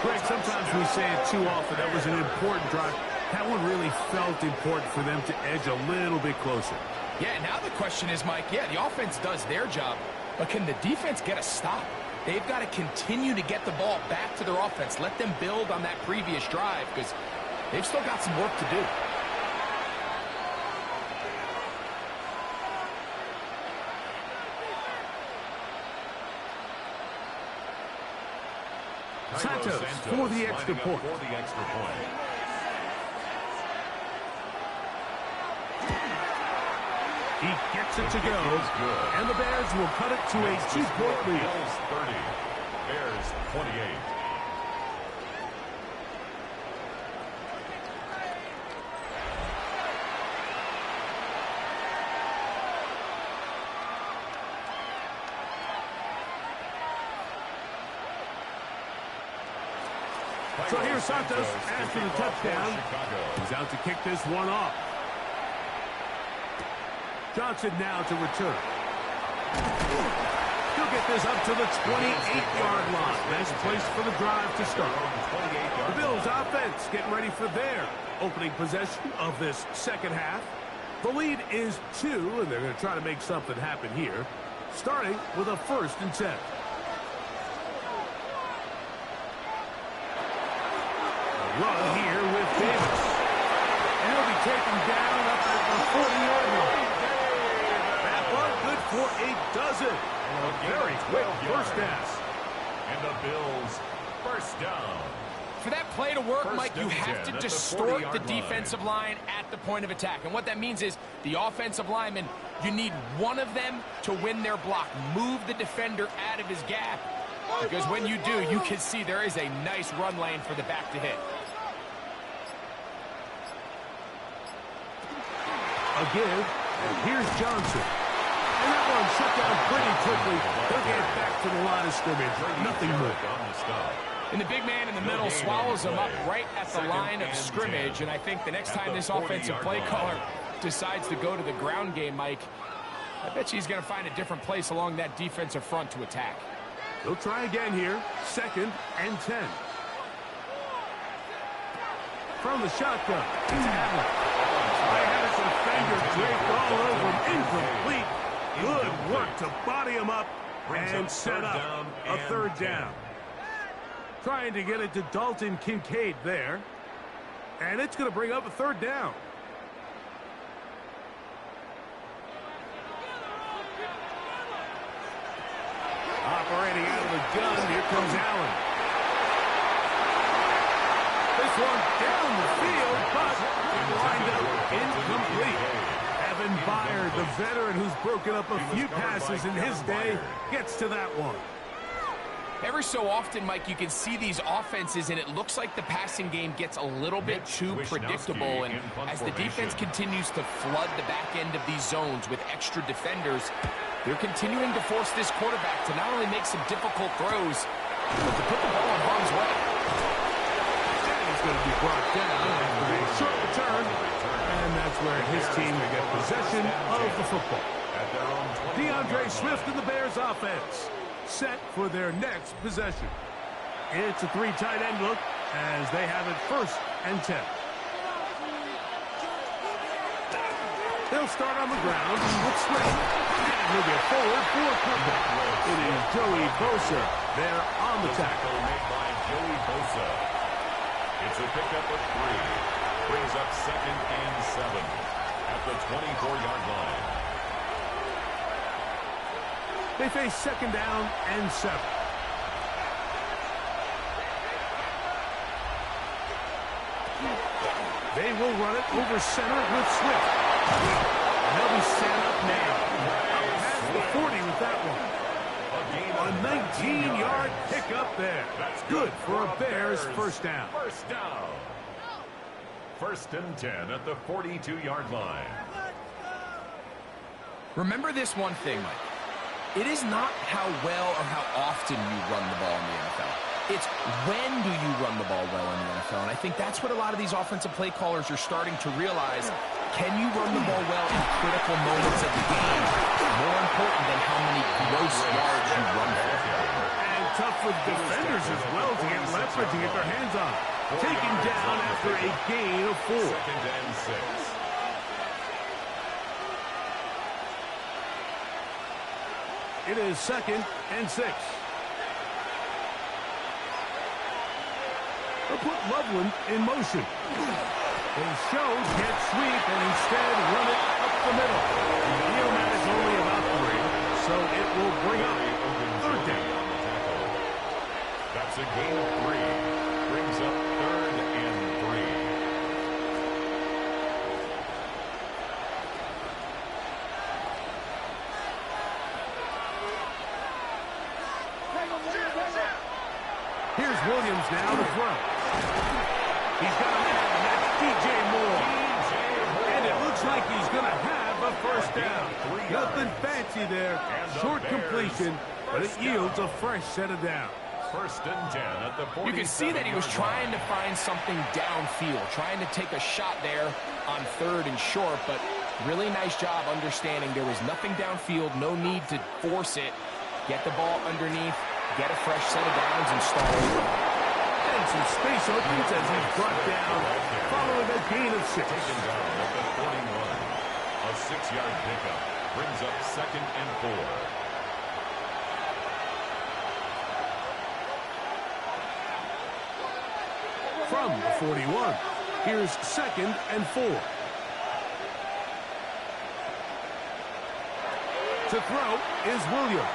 Greg, sometimes we say it too often. That was an important drive. That one really felt important for them to edge a little bit closer. Yeah, now the question is, Mike, yeah, the offense does their job, but can the defense get a stop? They've got to continue to get the ball back to their offense. Let them build on that previous drive because they've still got some work to do. Santos for the extra point. He gets it to go, and the Bears will cut it to a 2-point lead. Bills 30, Bears 28. So here's Santos after the touchdown. He's out to kick this one off. Johnson now to return. He'll get this up to the 28-yard line. Best place for the drive to start. The Bills offense getting ready for their opening possession of this second half. The lead is 2, and they're going to try to make something happen here, starting with a 1st and 10. Run here with Davis. And he'll be taken down up at the 40-yard line. That one good for a dozen. A very quick first down. And the Bills first down. For that play to work, Mike, you have to distort the defensive line at the point of attack. And what that means is the offensive lineman, you need one of them to win their block. Move the defender out of his gap. Because when you do, you can see there is a nice run lane for the back to hit. A give, and here's Johnson. And that one shut down pretty quickly. They'll get back to the line of scrimmage. Nothing more. And the big man in the middle swallows him up right at the line of scrimmage. And I think the next time this offensive play caller decides to go to the ground game, Mike, I bet he's going to find a different place along that defensive front to attack. They'll try again here. 2nd and 10. From the shotgun, it's Allen. I had a defender draped all over him. Incomplete. Good work to body him up and set up a 3rd down. Trying to get it to Dalton Kincaid there. And it's going to bring up a third down. Operating out of the gun, here comes Allen. This one down the field, but lined up incomplete. Evan Byard, the veteran who's broken up a few passes in his day, gets to that one. Every so often, Mike, you can see these offenses, and it looks like the passing game gets a little bit too predictable. And as the defense continues to flood the back end of these zones with extra defenders, they're continuing to force this quarterback to not only make some difficult throws, but to put the ball in harm's way. He's going to be brought down after a short return, and that's where his team will get possession of the football. DeAndre Swift and the Bears offense set for their next possession. It's a three tight end look as they have it 1st and 10. They'll start on the ground with Swift. And he'll get forward for comeback. It is Joey Bosa there on the tackle. Made by Joey Bosa. It's a pickup of 3. Brings up 2nd and 7 at the 24-yard line. They face 2nd down and 7. They will run it over center with Swift. And they'll be set up now. Past the 40 with that one. A 19-yard pickup there. That's good for a Bears first down. First down. 1st and 10 at the 42-yard line. Remember this one thing, Mike. It is not how well or how often you run the ball in the NFL. It's when do you run the ball well in the NFL. And I think that's what a lot of these offensive play callers are starting to realize. Can you run the ball well in critical moments of the game? More important than how many gross yards you run for. And tough for defenders as well to get leverage and get their hands on. Taken down after a gain of 4. 2nd and 6. It is 2nd and 6. They'll put Loveland in motion. They show jet sweep and instead run it up the middle. Field man is only about 3, so it will bring up 3rd down. That's a gain of 3. Brings up 3rd and 3. Here's Williams now to throw. He's got a man, and that's DJ Moore. And it looks like he's going to have a first down. Nothing fancy there. Short completion, but it yields a fresh set of downs. 1st and 10 at the 40. You can see that he was trying to find something downfield, trying to take a shot there on 3rd and short, but really nice job understanding there was nothing downfield, no need to force it. Get the ball underneath, get a fresh set of downs, and start over. And some space opens as he's brought down following a gain of 6. Taken down at the 41. A 6-yard pickup brings up 2nd and 4. From the 41, here's 2nd and 4. To throw is Williams.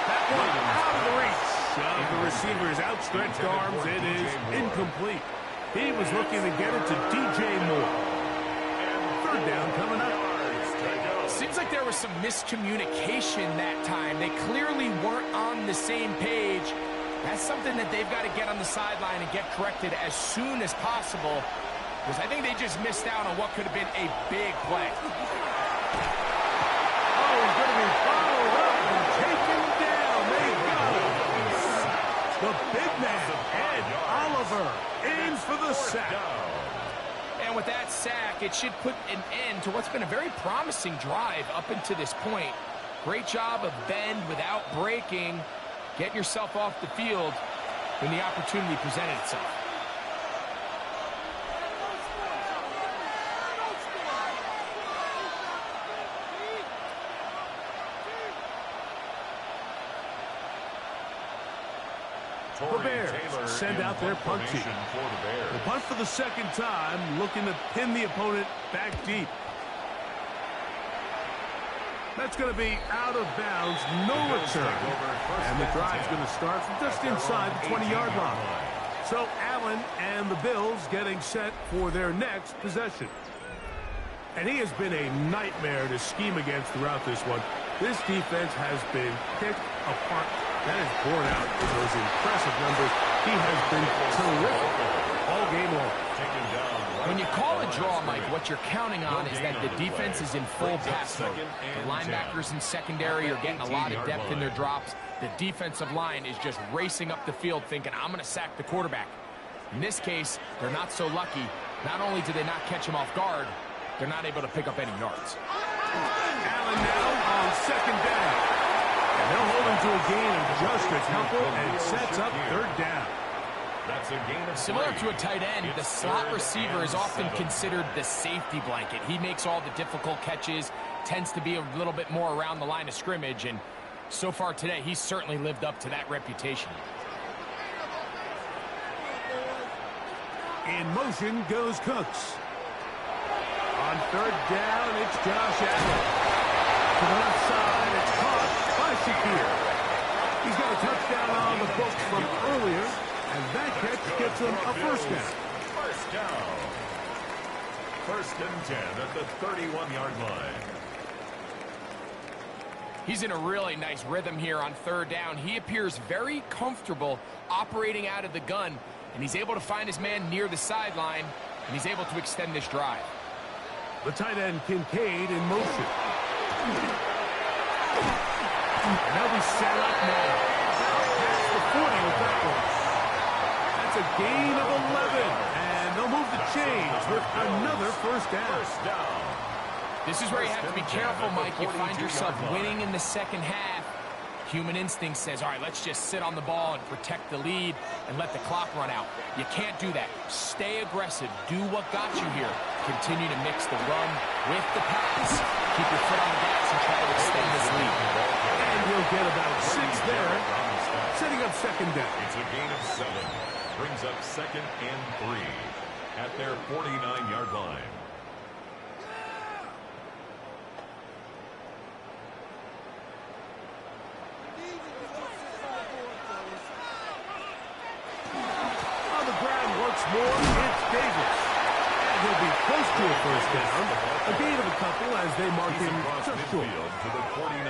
That one out of the reach of the receiver's outstretched arms. It is incomplete. He was looking to get it to DJ Moore. 3rd down coming up. Seems like there was some miscommunication that time. They clearly weren't on the same page. That's something that they've got to get on the sideline and get corrected as soon as possible, because I think they just missed out on what could have been a big play. Oh, he's going to be followed up and taken down. They got him. The big man, Ed Oliver, in for the sack. And with that sack, it should put an end to what's been a very promising drive up until this point. Great job of bend without breaking. Get yourself off the field when the opportunity presented itself. The Bears send out their punt team. The punt for the second time, looking to pin the opponent back deep. That's going to be out of bounds, no return. And the drive's going to start from just inside the 20-yard line. So Allen and the Bills getting set for their next possession. And he has been a nightmare to scheme against throughout this one. This defense has been picked apart. That is borne out in those impressive numbers. He has been terrific all game long. When you call a draw, Mike, what you're counting on is that the defense is in full pass mode. The linebackers in secondary are getting a lot of depth in their drops. The defensive line is just racing up the field thinking, I'm going to sack the quarterback. In this case, they're not so lucky. Not only do they not catch him off guard, they're not able to pick up any yards. Allen now on second down. And they'll hold him to a gain of just a couple and sets up third down. That's a gain of Similar to a tight end, the slot receiver is often considered the safety blanket. He makes all the difficult catches, tends to be a little bit more around the line of scrimmage, and so far today, he's certainly lived up to that reputation. In motion goes Cooks. On third down, it's Josh Allen. To the left side, it's caught by Shakir. He's got a touchdown on the books from earlier, and that catch gets him a first down. First down. 1st and 10 at the 31-yard line. He's in a really nice rhythm here on third down. He appears very comfortable operating out of the gun, and he's able to find his man near the sideline, and he's able to extend this drive. The tight end, Kincaid, in motion. And they'll be set up now. Past the 40 with that one. That's a gain of 11. And they'll move the chains with another first down. This is where you have to be careful, Mike. You find yourself winning in the second half. Human instinct says, all right, let's just sit on the ball and protect the lead and let the clock run out. You can't do that. Stay aggressive. Do what got you here. Continue to mix the run with the pass. Keep your foot on the gas and try to extend this lead. And you'll get about 6 there, setting up second down. It's a gain of 7. Brings up 2nd and 3 at their 49-yard line. On the ground once more, it's Davis. And he'll be close to a first down. A gain of a couple as they mark him just short.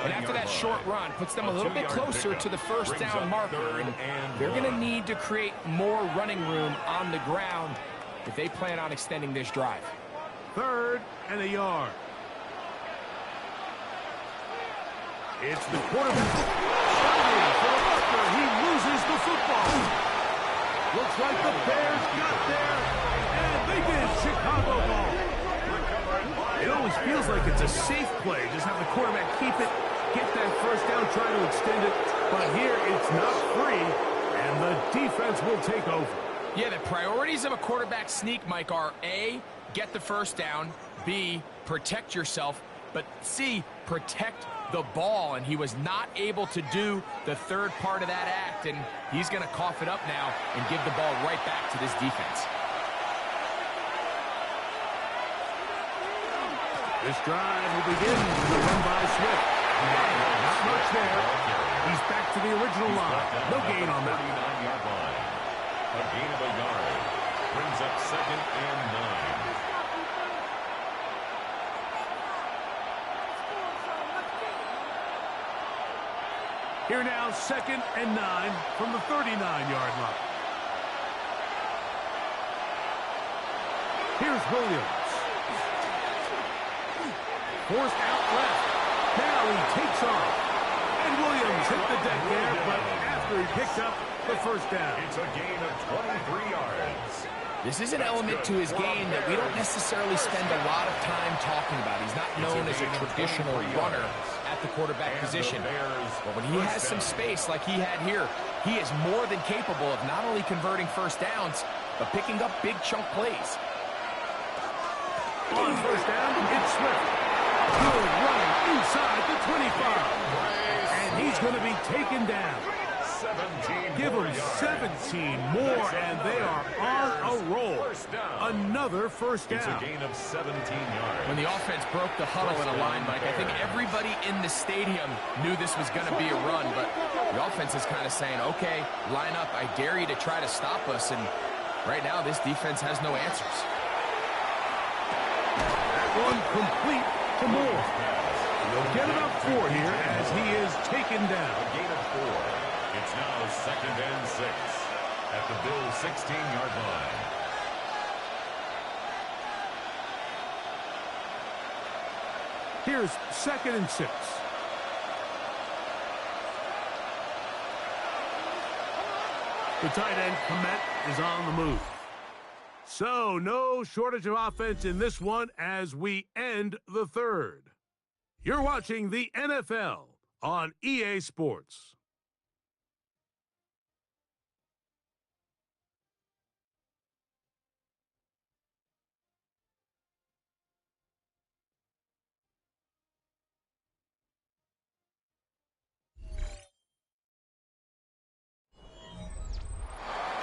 And after that short run, puts them a little bit closer to the first down marker. And they're going to need to create more running room on the ground if they plan on extending this drive. 3rd and a yard. It's the quarterback. Shouting for the marker. He loses the football. Looks like the Bears got there. And they did. Chicago ball. It always feels like it's a safe play. Just have the quarterback keep it, get that first down, try to extend it. But here it's not free, and the defense will take over. Yeah, the priorities of a quarterback sneak, Mike, are A, get the first down, B, protect yourself, but C, protect the ball. And he was not able to do the third part of that act, and he's going to cough it up now and give the ball right back to this defense. This drive will begin with a run by Swift. Not much there. He's back to the original line. No gain on that. 49-yard line. A gain of a yard. Brings up 2nd and 9. Here now, 2nd and 9 from the 39-yard line. Here's Williams. Forced out left. Now he takes off. And Williams hit the deck there, but after he picked up the first down. It's a gain of 23 yards. This is an element to his game that we don't necessarily spend a lot of time talking about. He's not known as a traditional runner at the quarterback position. But when he has some space like he had here, he is more than capable of not only converting first downs, but picking up big chunk plays. On first down, it's Swift. Good running inside the 25. And he's going to be taken down. 17 Give more them yards. 17 more, and they are on a roll. First down. Another first It's a down. gain of 17 yards. When the offense broke the huddle in a line, Mike, I think everybody in the stadium knew this was going to be a run, but the offense is kind of saying, okay, line up, I dare you to try to stop us, and right now this defense has no answers. That one complete to Moore. They'll get it up 4 here as he is taken down. A gain of 4. It's now 2nd and 6 at the Bills' 16-yard line. Here's 2nd and 6. The tight end, Komet, is on the move. So, no shortage of offense in this one as we end the third. You're watching the NFL on EA Sports.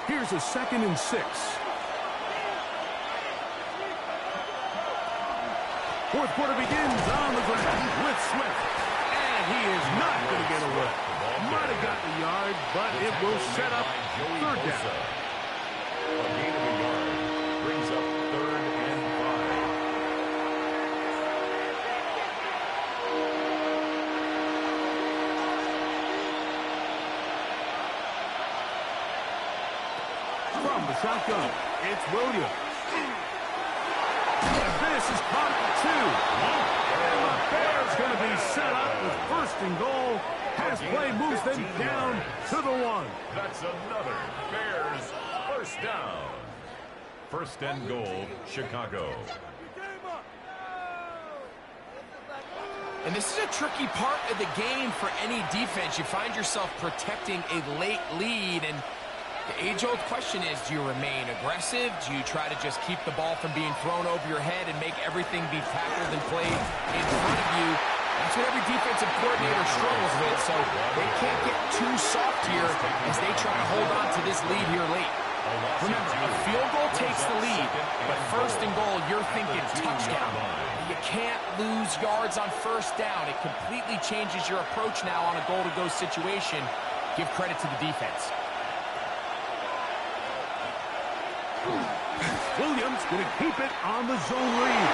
Here's a 2nd and 6. Fourth quarter begins on the ground with Swift. And he is not going to get away. Might have gotten a yard, but it will set up 3rd down. A gain of a yard brings up 3rd and 5. From the shotgun, it's Williams. And this is caught at 2. And the Bears going to be set up with 1st and goal. Pass play moves them down to the 1. That's another Bears 1st down. 1st and goal, Chicago. And this is a tricky part of the game for any defense. You find yourself protecting a late lead, and the age-old question is, do you remain aggressive? Do you try to just keep the ball from being thrown over your head and make everything be tackled and played in front of you? That's what every defensive coordinator struggles with, so they can't get too soft here as they try to hold on to this lead here late. Remember, a field goal takes the lead, but 1st and goal, you're thinking touchdown. You can't lose yards on 1st down. It completely changes your approach now on a goal-to-go situation. Give credit to the defense. Williams going to keep it on the zone read.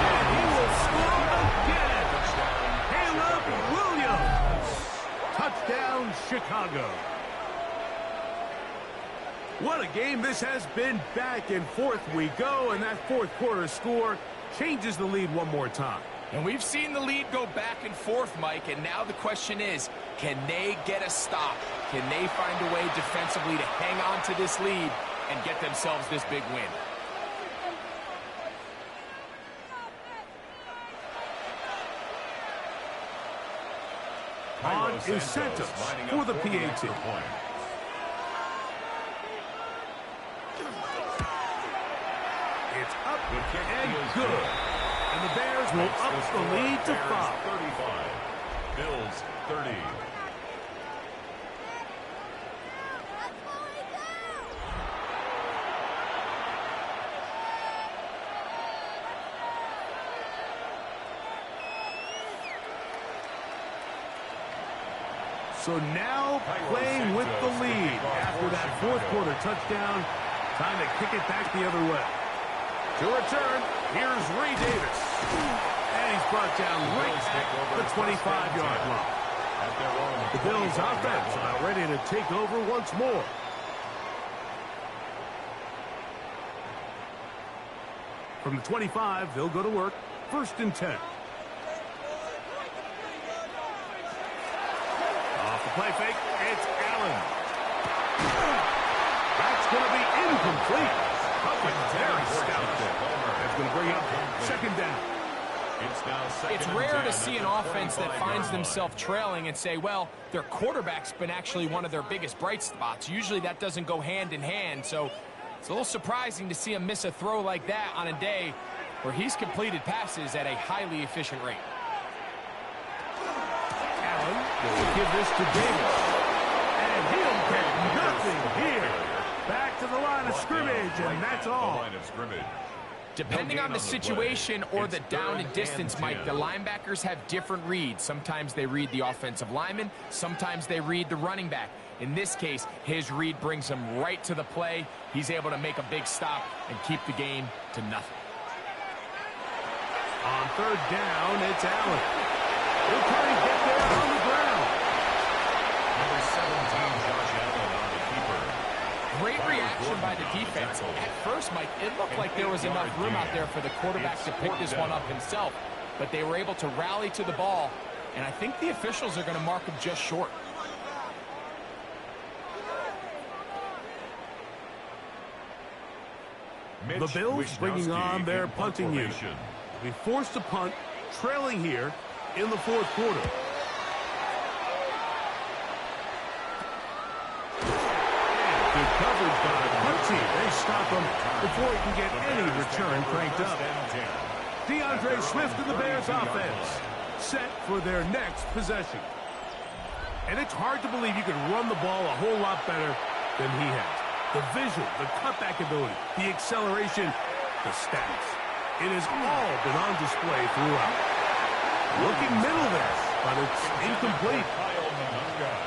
And he will score again. Caleb Williams. Touchdown, Chicago. What a game this has been. Back and forth we go, and that 4th quarter score changes the lead one more time. And we've seen the lead go back and forth, Mike, and now the question is, can they get a stop? Can they find a way defensively to hang on to this lead and get themselves this big win? On is Santos for the PAT. It's up and good. And the Bears will up the lead to 5. 35. Bills 30. So now playing with the lead after that 4th quarter touchdown. Time to kick it back the other way. To return, here's Ray Davis. And he's brought down right at the 25-yard line. The Bills offense about ready to take over once more. From the 25, they'll go to work. 1st and 10. Off the play fake, it's Allen. That's going to be incomplete. Very stout there. That's going to bring up 2nd down. It's rare to see an offense that finds themselves trailing and say, well, their quarterback's been actually one of their biggest bright spots. Usually that doesn't go hand in hand, so it's a little surprising to see him miss a throw like that on a day where he's completed passes at a highly efficient rate. Allen will give this to Davis. And And he'll get nothing here. Back to the line of scrimmage, and that's all. Depending on the situation or the down and distance, Mike, the linebackers have different reads. Sometimes they read the offensive lineman. Sometimes they read the running back. In this case, his read brings him right to the play. He's able to make a big stop and keep the game to nothing. On third down, it's Allen. He'll try to get there on the ground. Number 17, Josh Allen on the keeper. Great reaction by the defense. At first, Mike, it looked like there was enough room out there for the quarterback to pick this one up himself. But they were able to rally to the ball, and I think the officials are going to mark him just short. The Bills bringing on their punting unit. We forced a punt, trailing here in the fourth quarter. Good coverage by the punt team. They stop him before he can get any return cranked up. DeAndre Swift to the Bears offense, set for their next possession. And it's hard to believe you can run the ball a whole lot better than he has. The vision, the cutback ability, the acceleration, the stats. It has all been on display throughout. Looking middle there, but it's incomplete.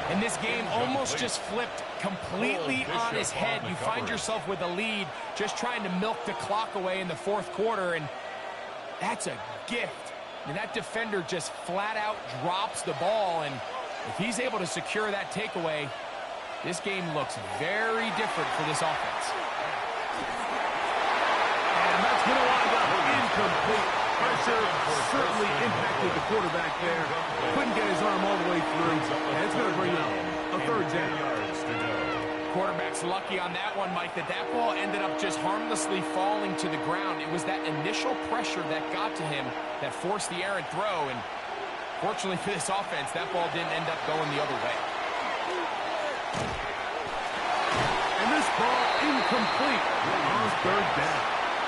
And this game almost just flipped completely on his head. You find yourself with a lead, just trying to milk the clock away in the fourth quarter, and that's a gift. And that defender just flat out drops the ball, and if he's able to secure that takeaway, this game looks very different for this offense. And that's going to wind up incomplete. Pressure certainly impacted the quarterback there. Couldn't get his arm all the way through, and it's going to bring up a third down. Quarterback's lucky on that one, Mike, that ball ended up just harmlessly falling to the ground. It was that initial pressure that got to him that forced the errant throw, and fortunately for this offense, that ball didn't end up going the other way. And this ball incomplete on third down.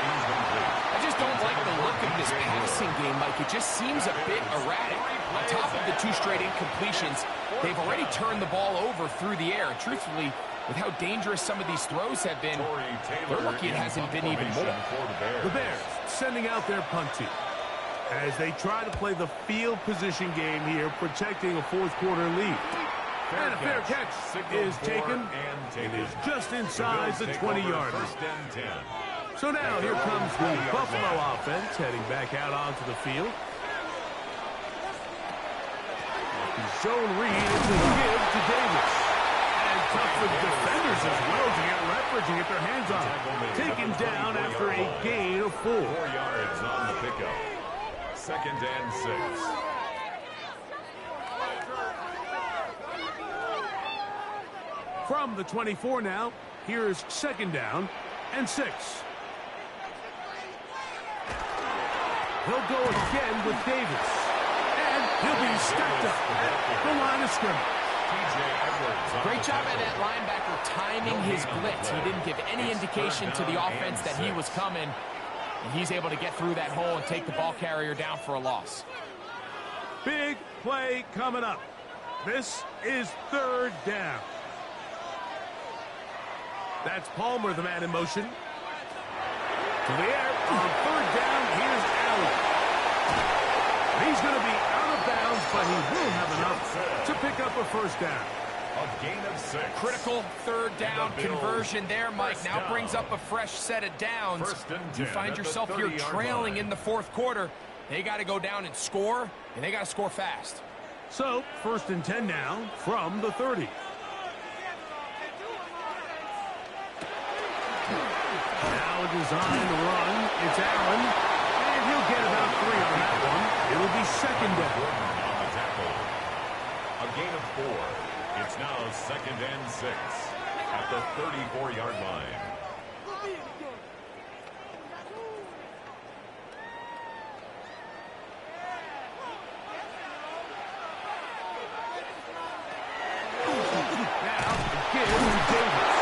I just don't like the look of this passing game, Mike. It just seems a bit erratic. On top of the 2 straight incompletions, they've already turned the ball over through the air. And truthfully, with how dangerous some of these throws have been, they're lucky it hasn't been even more. The Bears sending out their punt team as they try to play the field position game here, protecting a fourth quarter lead. And a fair catch is taken. It is just inside the 20-yard line. So now here comes the Buffalo offense heading back out onto the field. Zone read, it's a give to Davis. And tough for the defenders as well to get leverage and get their hands on it. Taken down after a gain of 4. 4 yards on the pickup. 2nd and 6. From the 24 now, here's 2nd down and 6. He'll go again with Davis. And he'll be stepped up at the line of scrimmage. Great job by that linebacker timing his blitz. He didn't give any indication to the offense that he was coming. And he's able to get through that hole and take the ball carrier down for a loss. Big play coming up. This is 3rd down. That's Palmer, the man in motion. To the air on 3rd down. Here's Allen. He's going to be out of bounds, but he will have enough to pick up a 1st down. A gain of 6. Critical 3rd down conversion there, Mike. Now brings up a fresh set of downs. You find yourself here trailing in the fourth quarter. They got to go down and score, and they got to score fast. So, 1st and 10 now from the 30. Now a design run. It's Allen. And he'll get about 3 on that one. It'll be 2nd down. On the tackle. A gain of 4. It's now 2nd and 6 at the 34-yard line. Now, again to Davis.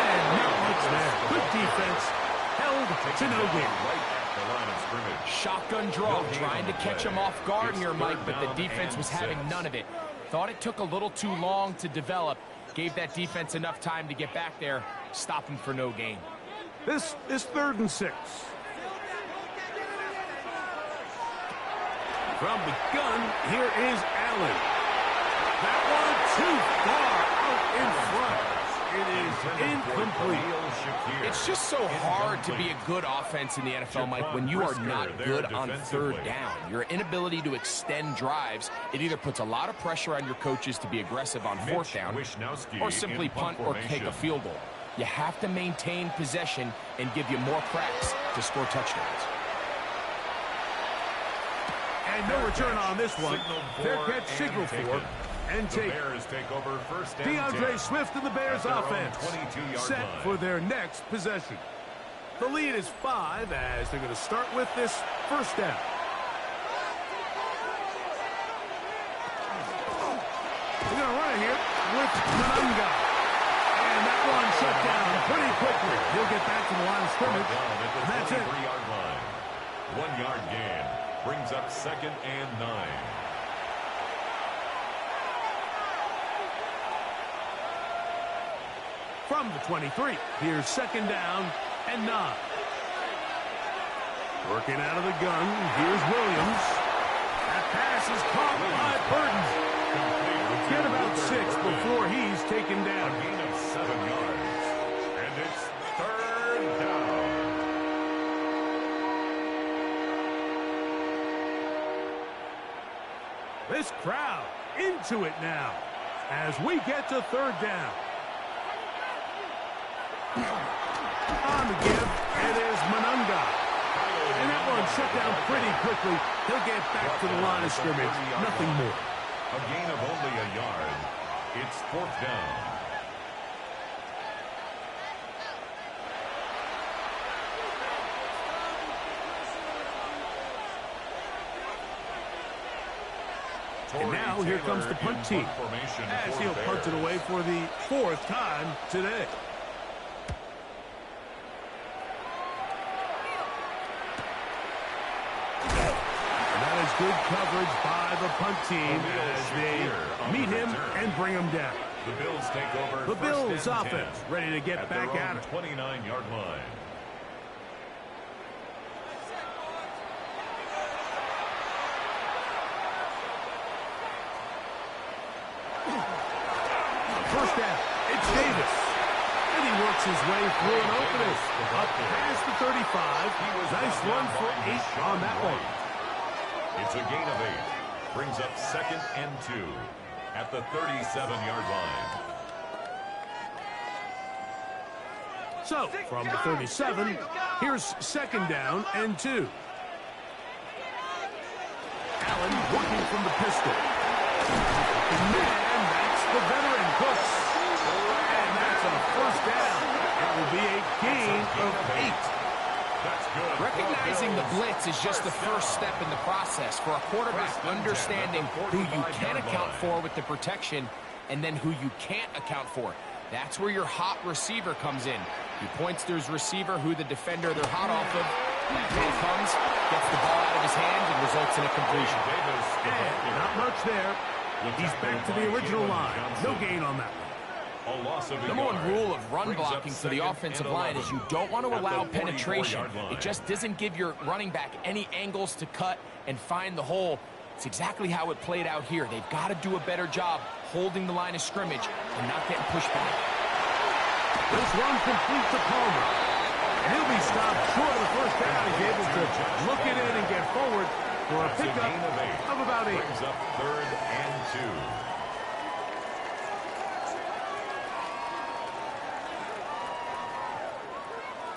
And not much there. Good defense. Held to no gain. Right at the line of scrimmage. Shotgun draw, trying to catch him off guard here, Mike, but the defense was having none of it. Thought it took a little too long to develop. Gave that defense enough time to get back there, stop them for no gain. This is 3rd and 6. From the gun, here is Allen. That one too far out in front. It is incomplete. It's just so hard to be a good offense in the NFL, Mike, when you are not good on 3rd down. Your inability to extend drives, it either puts a lot of pressure on your coaches to be aggressive on 4th down or simply punt or take a field goal. You have to maintain possession and give you more cracks to score touchdowns. And no return on this one. Fair catch signal for. And the Bears take over 1st and DeAndre 10. Swift and the Bears offense set line. for their next possession. The lead is 5 as they're going to start with this 1st down. They're going to run it here with Manunga. And that one shut down pretty quickly. He'll get back to the line of scrimmage. And that's it. 3-yard line. 1-yard gain brings up 2nd and 9. From the 23, here's 2nd down and 9. Working out of the gun, here's Williams. That pass is caught by Burton. Get about 6 before he's taken down. A gain of 7 yards. And it's 3rd down. This crowd into it now as we get to 3rd down. On the give, it is Manunga. And that one shut down pretty quickly. He'll get back to the line of scrimmage. Nothing more. A gain of only a yard. It's 4th down. And now here comes the punt team as he'll punt it away for the 4th time today. Good coverage by the punt team as they meet him and bring him down. The Bills take over. The Bills offense ready to get back at it. 29-yard line. First down, it's Davis. And he works his way through an opening. Up past the 35. Nice run for 8 on that one. It's a gain of 8. Brings up 2nd and 2 at the 37-yard line. So, from the 37, here's 2nd down and 2. Allen working from the pistol. And that's the veteran Cooks. And that's a 1st down. It will be a gain of 8. That's good. Recognizing the blitz is just the first step in the process for a quarterback, understanding who you can account for with the protection and then who you can't account for. That's where your hot receiver comes in. He points to his receiver, who the defender they're hot off of. That man comes, gets the ball out of his hand, and results in a completion. And not much there. He's back to the original line. No gain on that one. Number 1 rule of run blocking for the offensive line is you don't want to allow penetration. It just doesn't give your running back any angles to cut and find the hole. It's exactly how it played out here. They've got to do a better job holding the line of scrimmage and not getting pushed back. This run complete to Palmer. And he'll be stopped short of the 1st down. He's able to look it in and get forward for a pickup of about 8. Brings up 3rd and 2.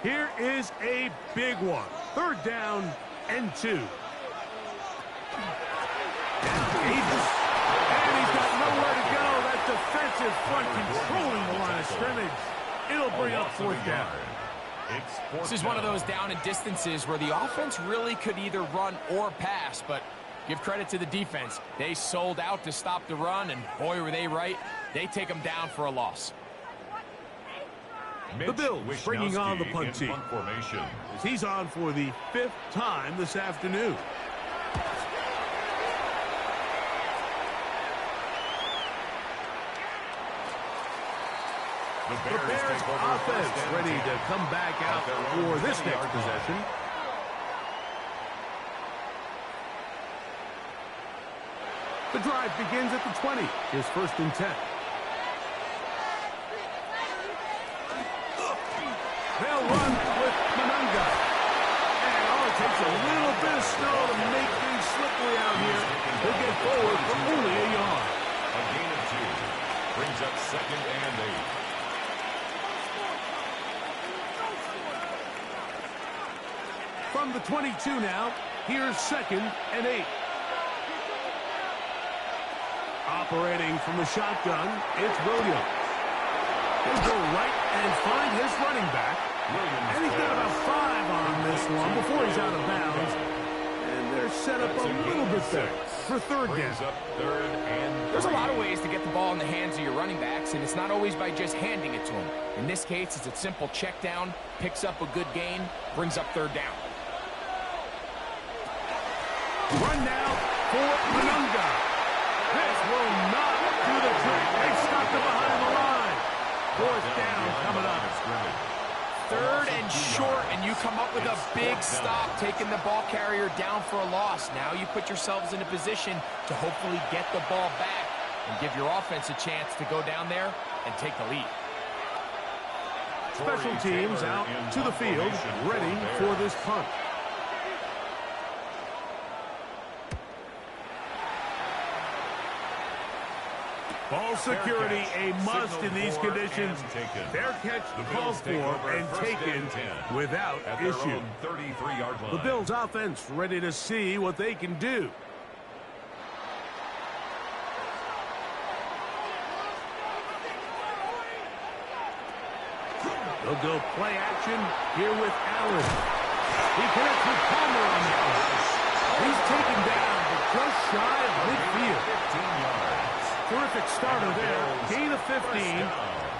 Here is a big one. 3rd down and 2. Down Davis. And he's got nowhere to go. That defensive front controlling the line of scrimmage. It'll bring up 4th down. This is one of those down and distances where the offense really could either run or pass, but give credit to the defense. They sold out to stop the run, and boy, were they right. They take them down for a loss. The Bills bringing on the punt team. He's on for the 5th time this afternoon. The Bears offense ready to come back out for this next possession. The drive begins at the 20. Here's 1st and 10. They'll run with Manunga. And it takes a little bit of snow to make things slippery out here. He'll get forward for only a yard. A gain of 2. Brings up 2nd and 8. From the 22 now, here's 2nd and 8. Operating from the shotgun, it's Williams. He'll go right and find his running back. And he's got about 5 on this one before he's out of bounds. And they're set up a little bit there for 3rd down. There's a lot of ways to get the ball in the hands of your running backs, and it's not always by just handing it to them. In this case, it's a simple check down, picks up a good gain, brings up 3rd down. Run now for Manunga. This will not do the trick. They stopped it behind the line. 4th down coming up. 3rd and short, and you come up with a big stop, taking the ball carrier down for a loss. Now you put yourselves in a position to hopefully get the ball back and give your offense a chance to go down there and take the lead. Special teams out to the field, ready for this punt. Ball security a must in these conditions. Fair catch called for and taken without issue. The Bills offense ready to see what they can do. They'll go play action here with Allen. He connects with Palmer on the play. He's taken down but just shy of midfield. 15 yards. Terrific starter there. Gain of 15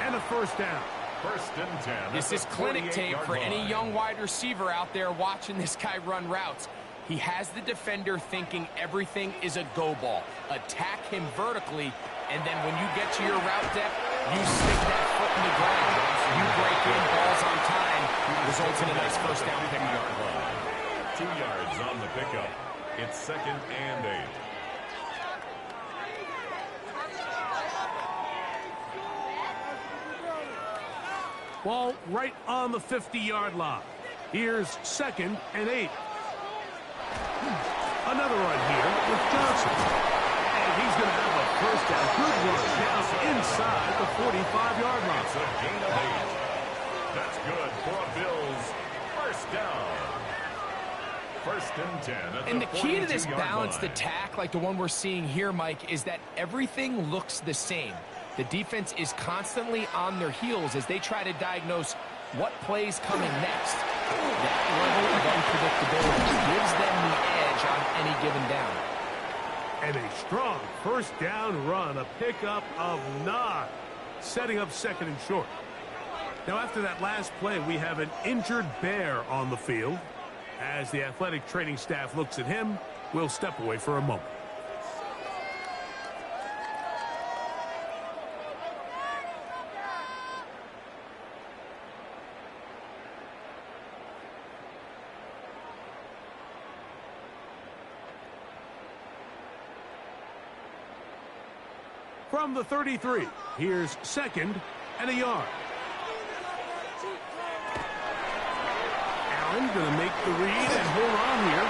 and a 1st down. 1st and 10. This is clinic tape for any young wide receiver out there watching this guy run routes. He has the defender thinking everything is a go ball. Attack him vertically, and then when you get to your route depth, you stick that foot in the ground. You break in, balls on time, results in a nice 1st down pickup. 2 yards on the pickup. It's 2nd and 8. Ball right on the 50-yard line. Here's 2nd and 8. Another run here with Johnson. And he's going to have a 1st down. Good run down inside the 45-yard line. It's a gain of 8. That's good for a Bills 1st down. 1st and 10. And the key to this balanced attack, like the one we're seeing here, Mike, is that everything looks the same. The defense is constantly on their heels as they try to diagnose what play's coming next. That level of unpredictability gives them the edge on any given down. And a strong 1st down run, a pickup of 9, setting up 2nd and short. Now, after that last play, we have an injured Bear on the field. As the athletic training staff looks at him, we'll step away for a moment. From the 33, here's 2nd and a yard. Allen going to make the read and hold on here.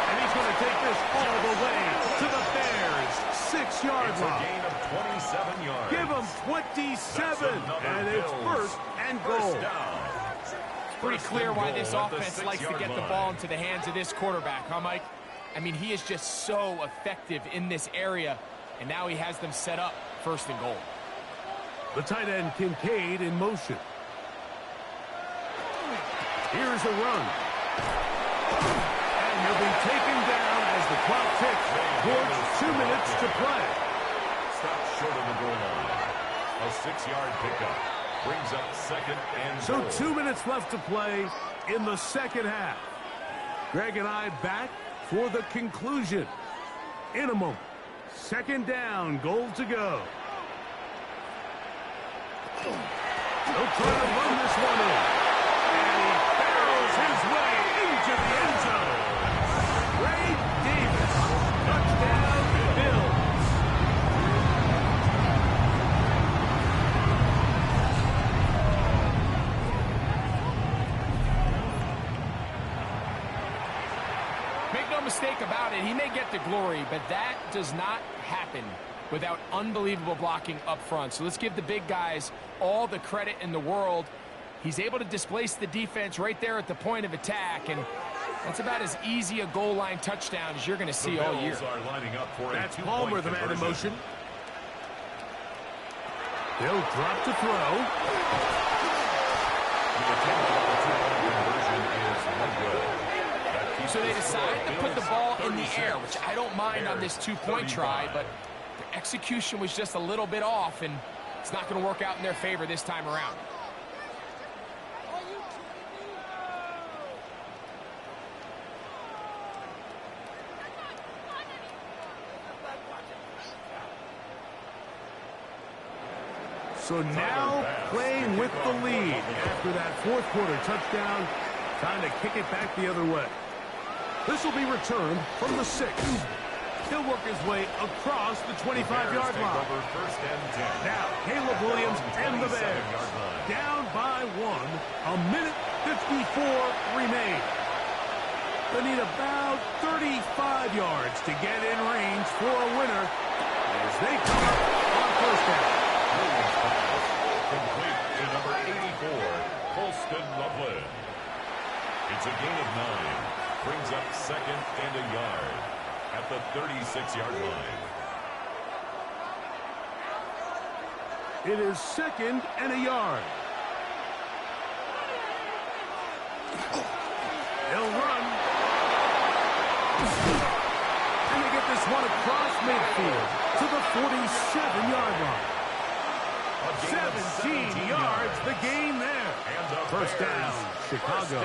And he's going to take this all the way to the Bears' 6-yard line. A gain of 27 yards. Give them 27, and it's 1st and goal. It's pretty clear why this offense likes to get the ball into the hands of this quarterback, huh, Mike? I mean, he is just so effective in this area, and now he has them set up 1st and goal. The tight end Kincaid in motion. Here's a run. And he'll be taken down as the clock ticks towards 2 minutes to play. Stop short of the goal line. A 6-yard pickup. Brings up 2nd and goal. So 2 minutes left to play in the 2nd half. Greg and I back for the conclusion in a moment. 2nd down, goal to go. He'll try to run this one in. And he barrels his way into the end zone. Ray Davis. Touchdown, Bills. Make no mistake about it, he may get the glory, but that does not happen without unbelievable blocking up front. So let's give the big guys all the credit in the world. He's able to displace the defense right there at the point of attack, and that's about as easy a goal line touchdown as you're going to see all year. Are lining up for That's a Palmer, the man in motion. He'll drop to throw. So they decide to put the ball in the air, which I don't mind on this two-point try, but the execution was just a little bit off, and it's not going to work out in their favor this time around. So now playing with the lead after that fourth quarter touchdown, trying to kick it back the other way. This will be returned from the 6. He'll work his way across the 25-yard line. Now, Caleb Williams and the Bears down by 1. A minute 54 remain. They need about 35 yards to get in range for a winner as they come up on first down. Complete to number 84, Colston Loveland. It's a gain of 9. Brings up second and a yard at the 36-yard line. It is second and a yard. They'll run. And they get this one across midfield to the 47-yard line. 17 yards, the gain there. First down, Chicago.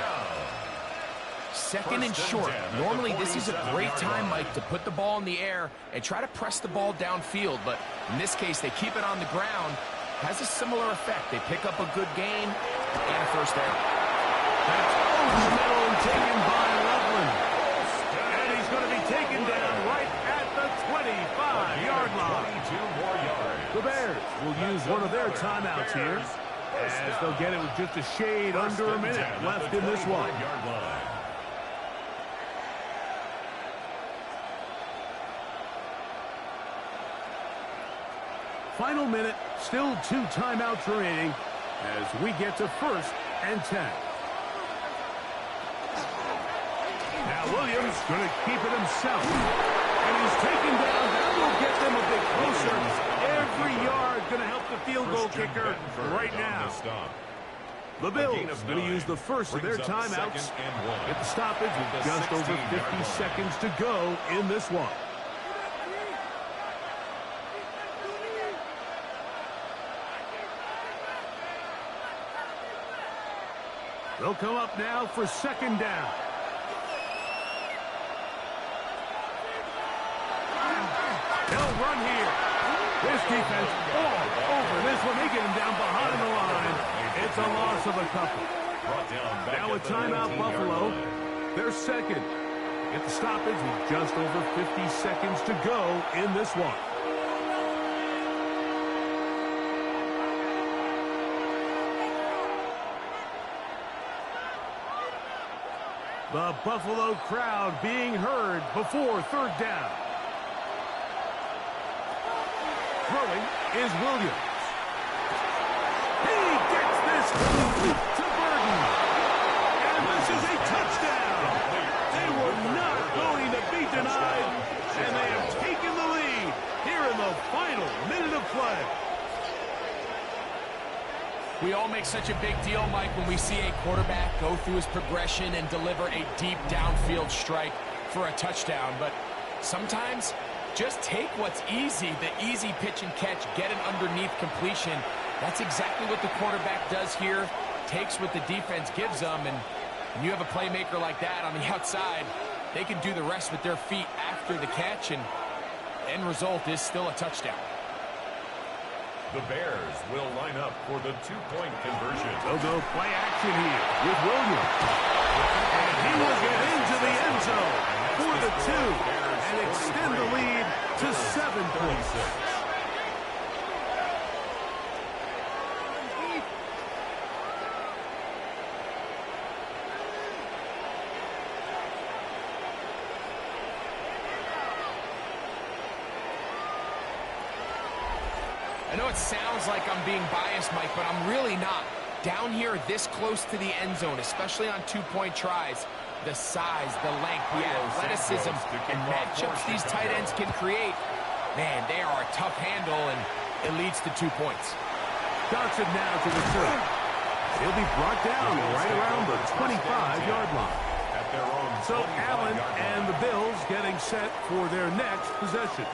Second and short. Normally this is a great time, Mike, to put the ball in the air and try to press the ball downfield, but in this case they keep it on the ground. Has a similar effect. They pick up a good gain and a first down. That's over the middle and taken by Loveland. And he's going to be taken down right at the 25-yard line. 22 more yards. The Bears will use one of their timeouts here, as they'll get it with just a shade under a minute left in this one. Final minute, still 2 timeouts remaining as we get to first and 10. Now Williams going to keep it himself. And he's taken down. That will get them a bit closer. Every yard going to help the field goal kicker right now. The Bills going to use the first of their timeouts. Get the stoppage with just over 50 seconds to go in this one. They'll come up now for second down. They'll run here. This defense all over this one. They get him down behind the line. It's a loss of a couple. Now a timeout, Buffalo. They're second. Get the stoppage with just over 50 seconds to go in this one. The Buffalo crowd being heard before third down. Throwing is Williams. He gets this complete to Burton. And this is a touchdown. They were not going to be denied. And they have taken the lead here in the final minute of play. We all make such a big deal, Mike, when we see a quarterback go through his progression and deliver a deep downfield strike for a touchdown. But sometimes just take what's easy, the easy pitch and catch, get an underneath completion. That's exactly what the quarterback does here, takes what the defense gives them, and when you have a playmaker like that on the outside, they can do the rest with their feet after the catch, and the end result is still a touchdown. The Bears will line up for the two-point conversion. They'll go play action here with Williams. And he will get into the end zone for the 2 and extend the lead to 7 points. I know it sounds like I'm being biased, Mike, but I'm really not. Down here this close to the end zone, especially on two-point tries, the size, the length, the athleticism, and matchups these tight ends can create, man, they are a tough handle, and it leads to 2 points. Johnson now to the turn. He'll be brought down right around the 25-yard line. So Allen and the Bills getting set for their next possession.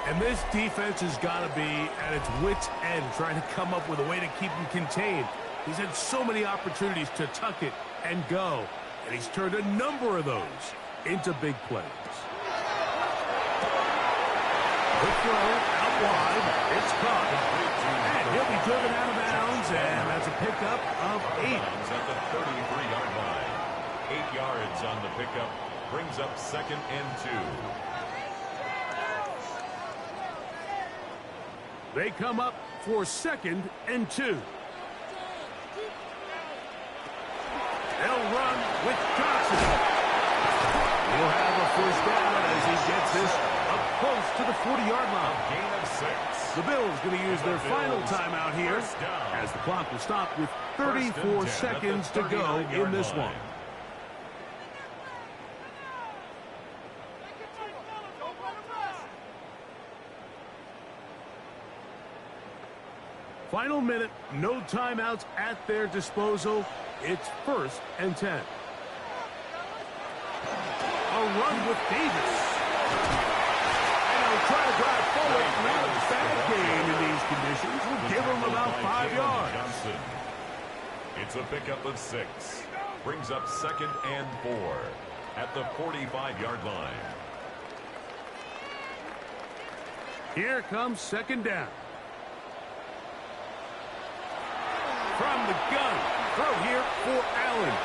And this defense has got to be at its wits' end, trying to come up with a way to keep him contained. He's had so many opportunities to tuck it and go, and he's turned a number of those into big plays. The throw out wide. It's caught. And he'll be driven out of bounds, and that's a pickup of 8. At the 33-yard line. 8 yards on the pickup. Brings up 2nd and 2. They come up for 2nd and 2. They'll run with Johnson. He'll have a first down as he gets this up close to the 40-yard line. A gain of 6. The Bills going to use their final timeout here as the clock will stop with 34 seconds to go in this one. Final minute, no timeouts at their disposal. It's 1st and 10. A run with Davis. And he'll try to drive forward. Not a bad game in these conditions. We'll give him about 5 yards. Johnson. It's a pickup of 6. Brings up 2nd and 4 at the 45-yard line. Here comes 2nd down. From the gun, throw here for Allen.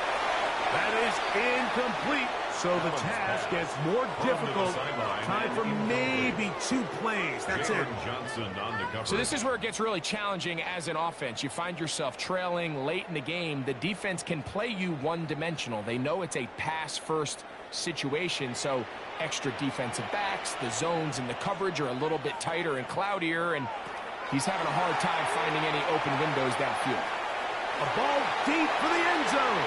That is incomplete, so the task gets more difficult. Time for maybe 2 plays. That's it. Johnson on the cover. So this is where it gets really challenging as an offense. You find yourself trailing late in the game. The defense can play you one-dimensional. They know it's a pass-first situation, so extra defensive backs, the zones and the coverage are a little bit tighter and cloudier, and he's having a hard time finding any open windows downfield. A ball deep for the end zone.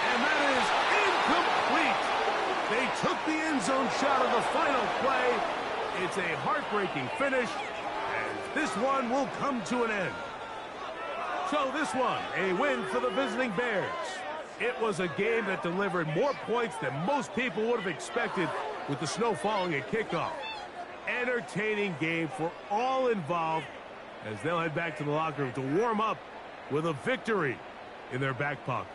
And that is incomplete. They took the end zone shot of the final play. It's a heartbreaking finish, and this one will come to an end. So this one, a win for the visiting Bears. It was a game that delivered more points than most people would have expected with the snow falling at kickoff. Entertaining game for all involved as they'll head back to the locker room to warm up with a victory in their back pocket.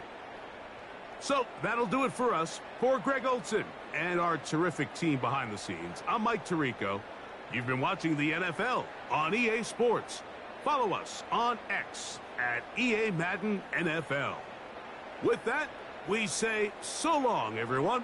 So that'll do it for us. For Greg Olsen and our terrific team behind the scenes, I'm Mike Tirico. You've been watching the NFL on EA Sports. Follow us on X at EA Madden NFL. With that, we say so long, everyone.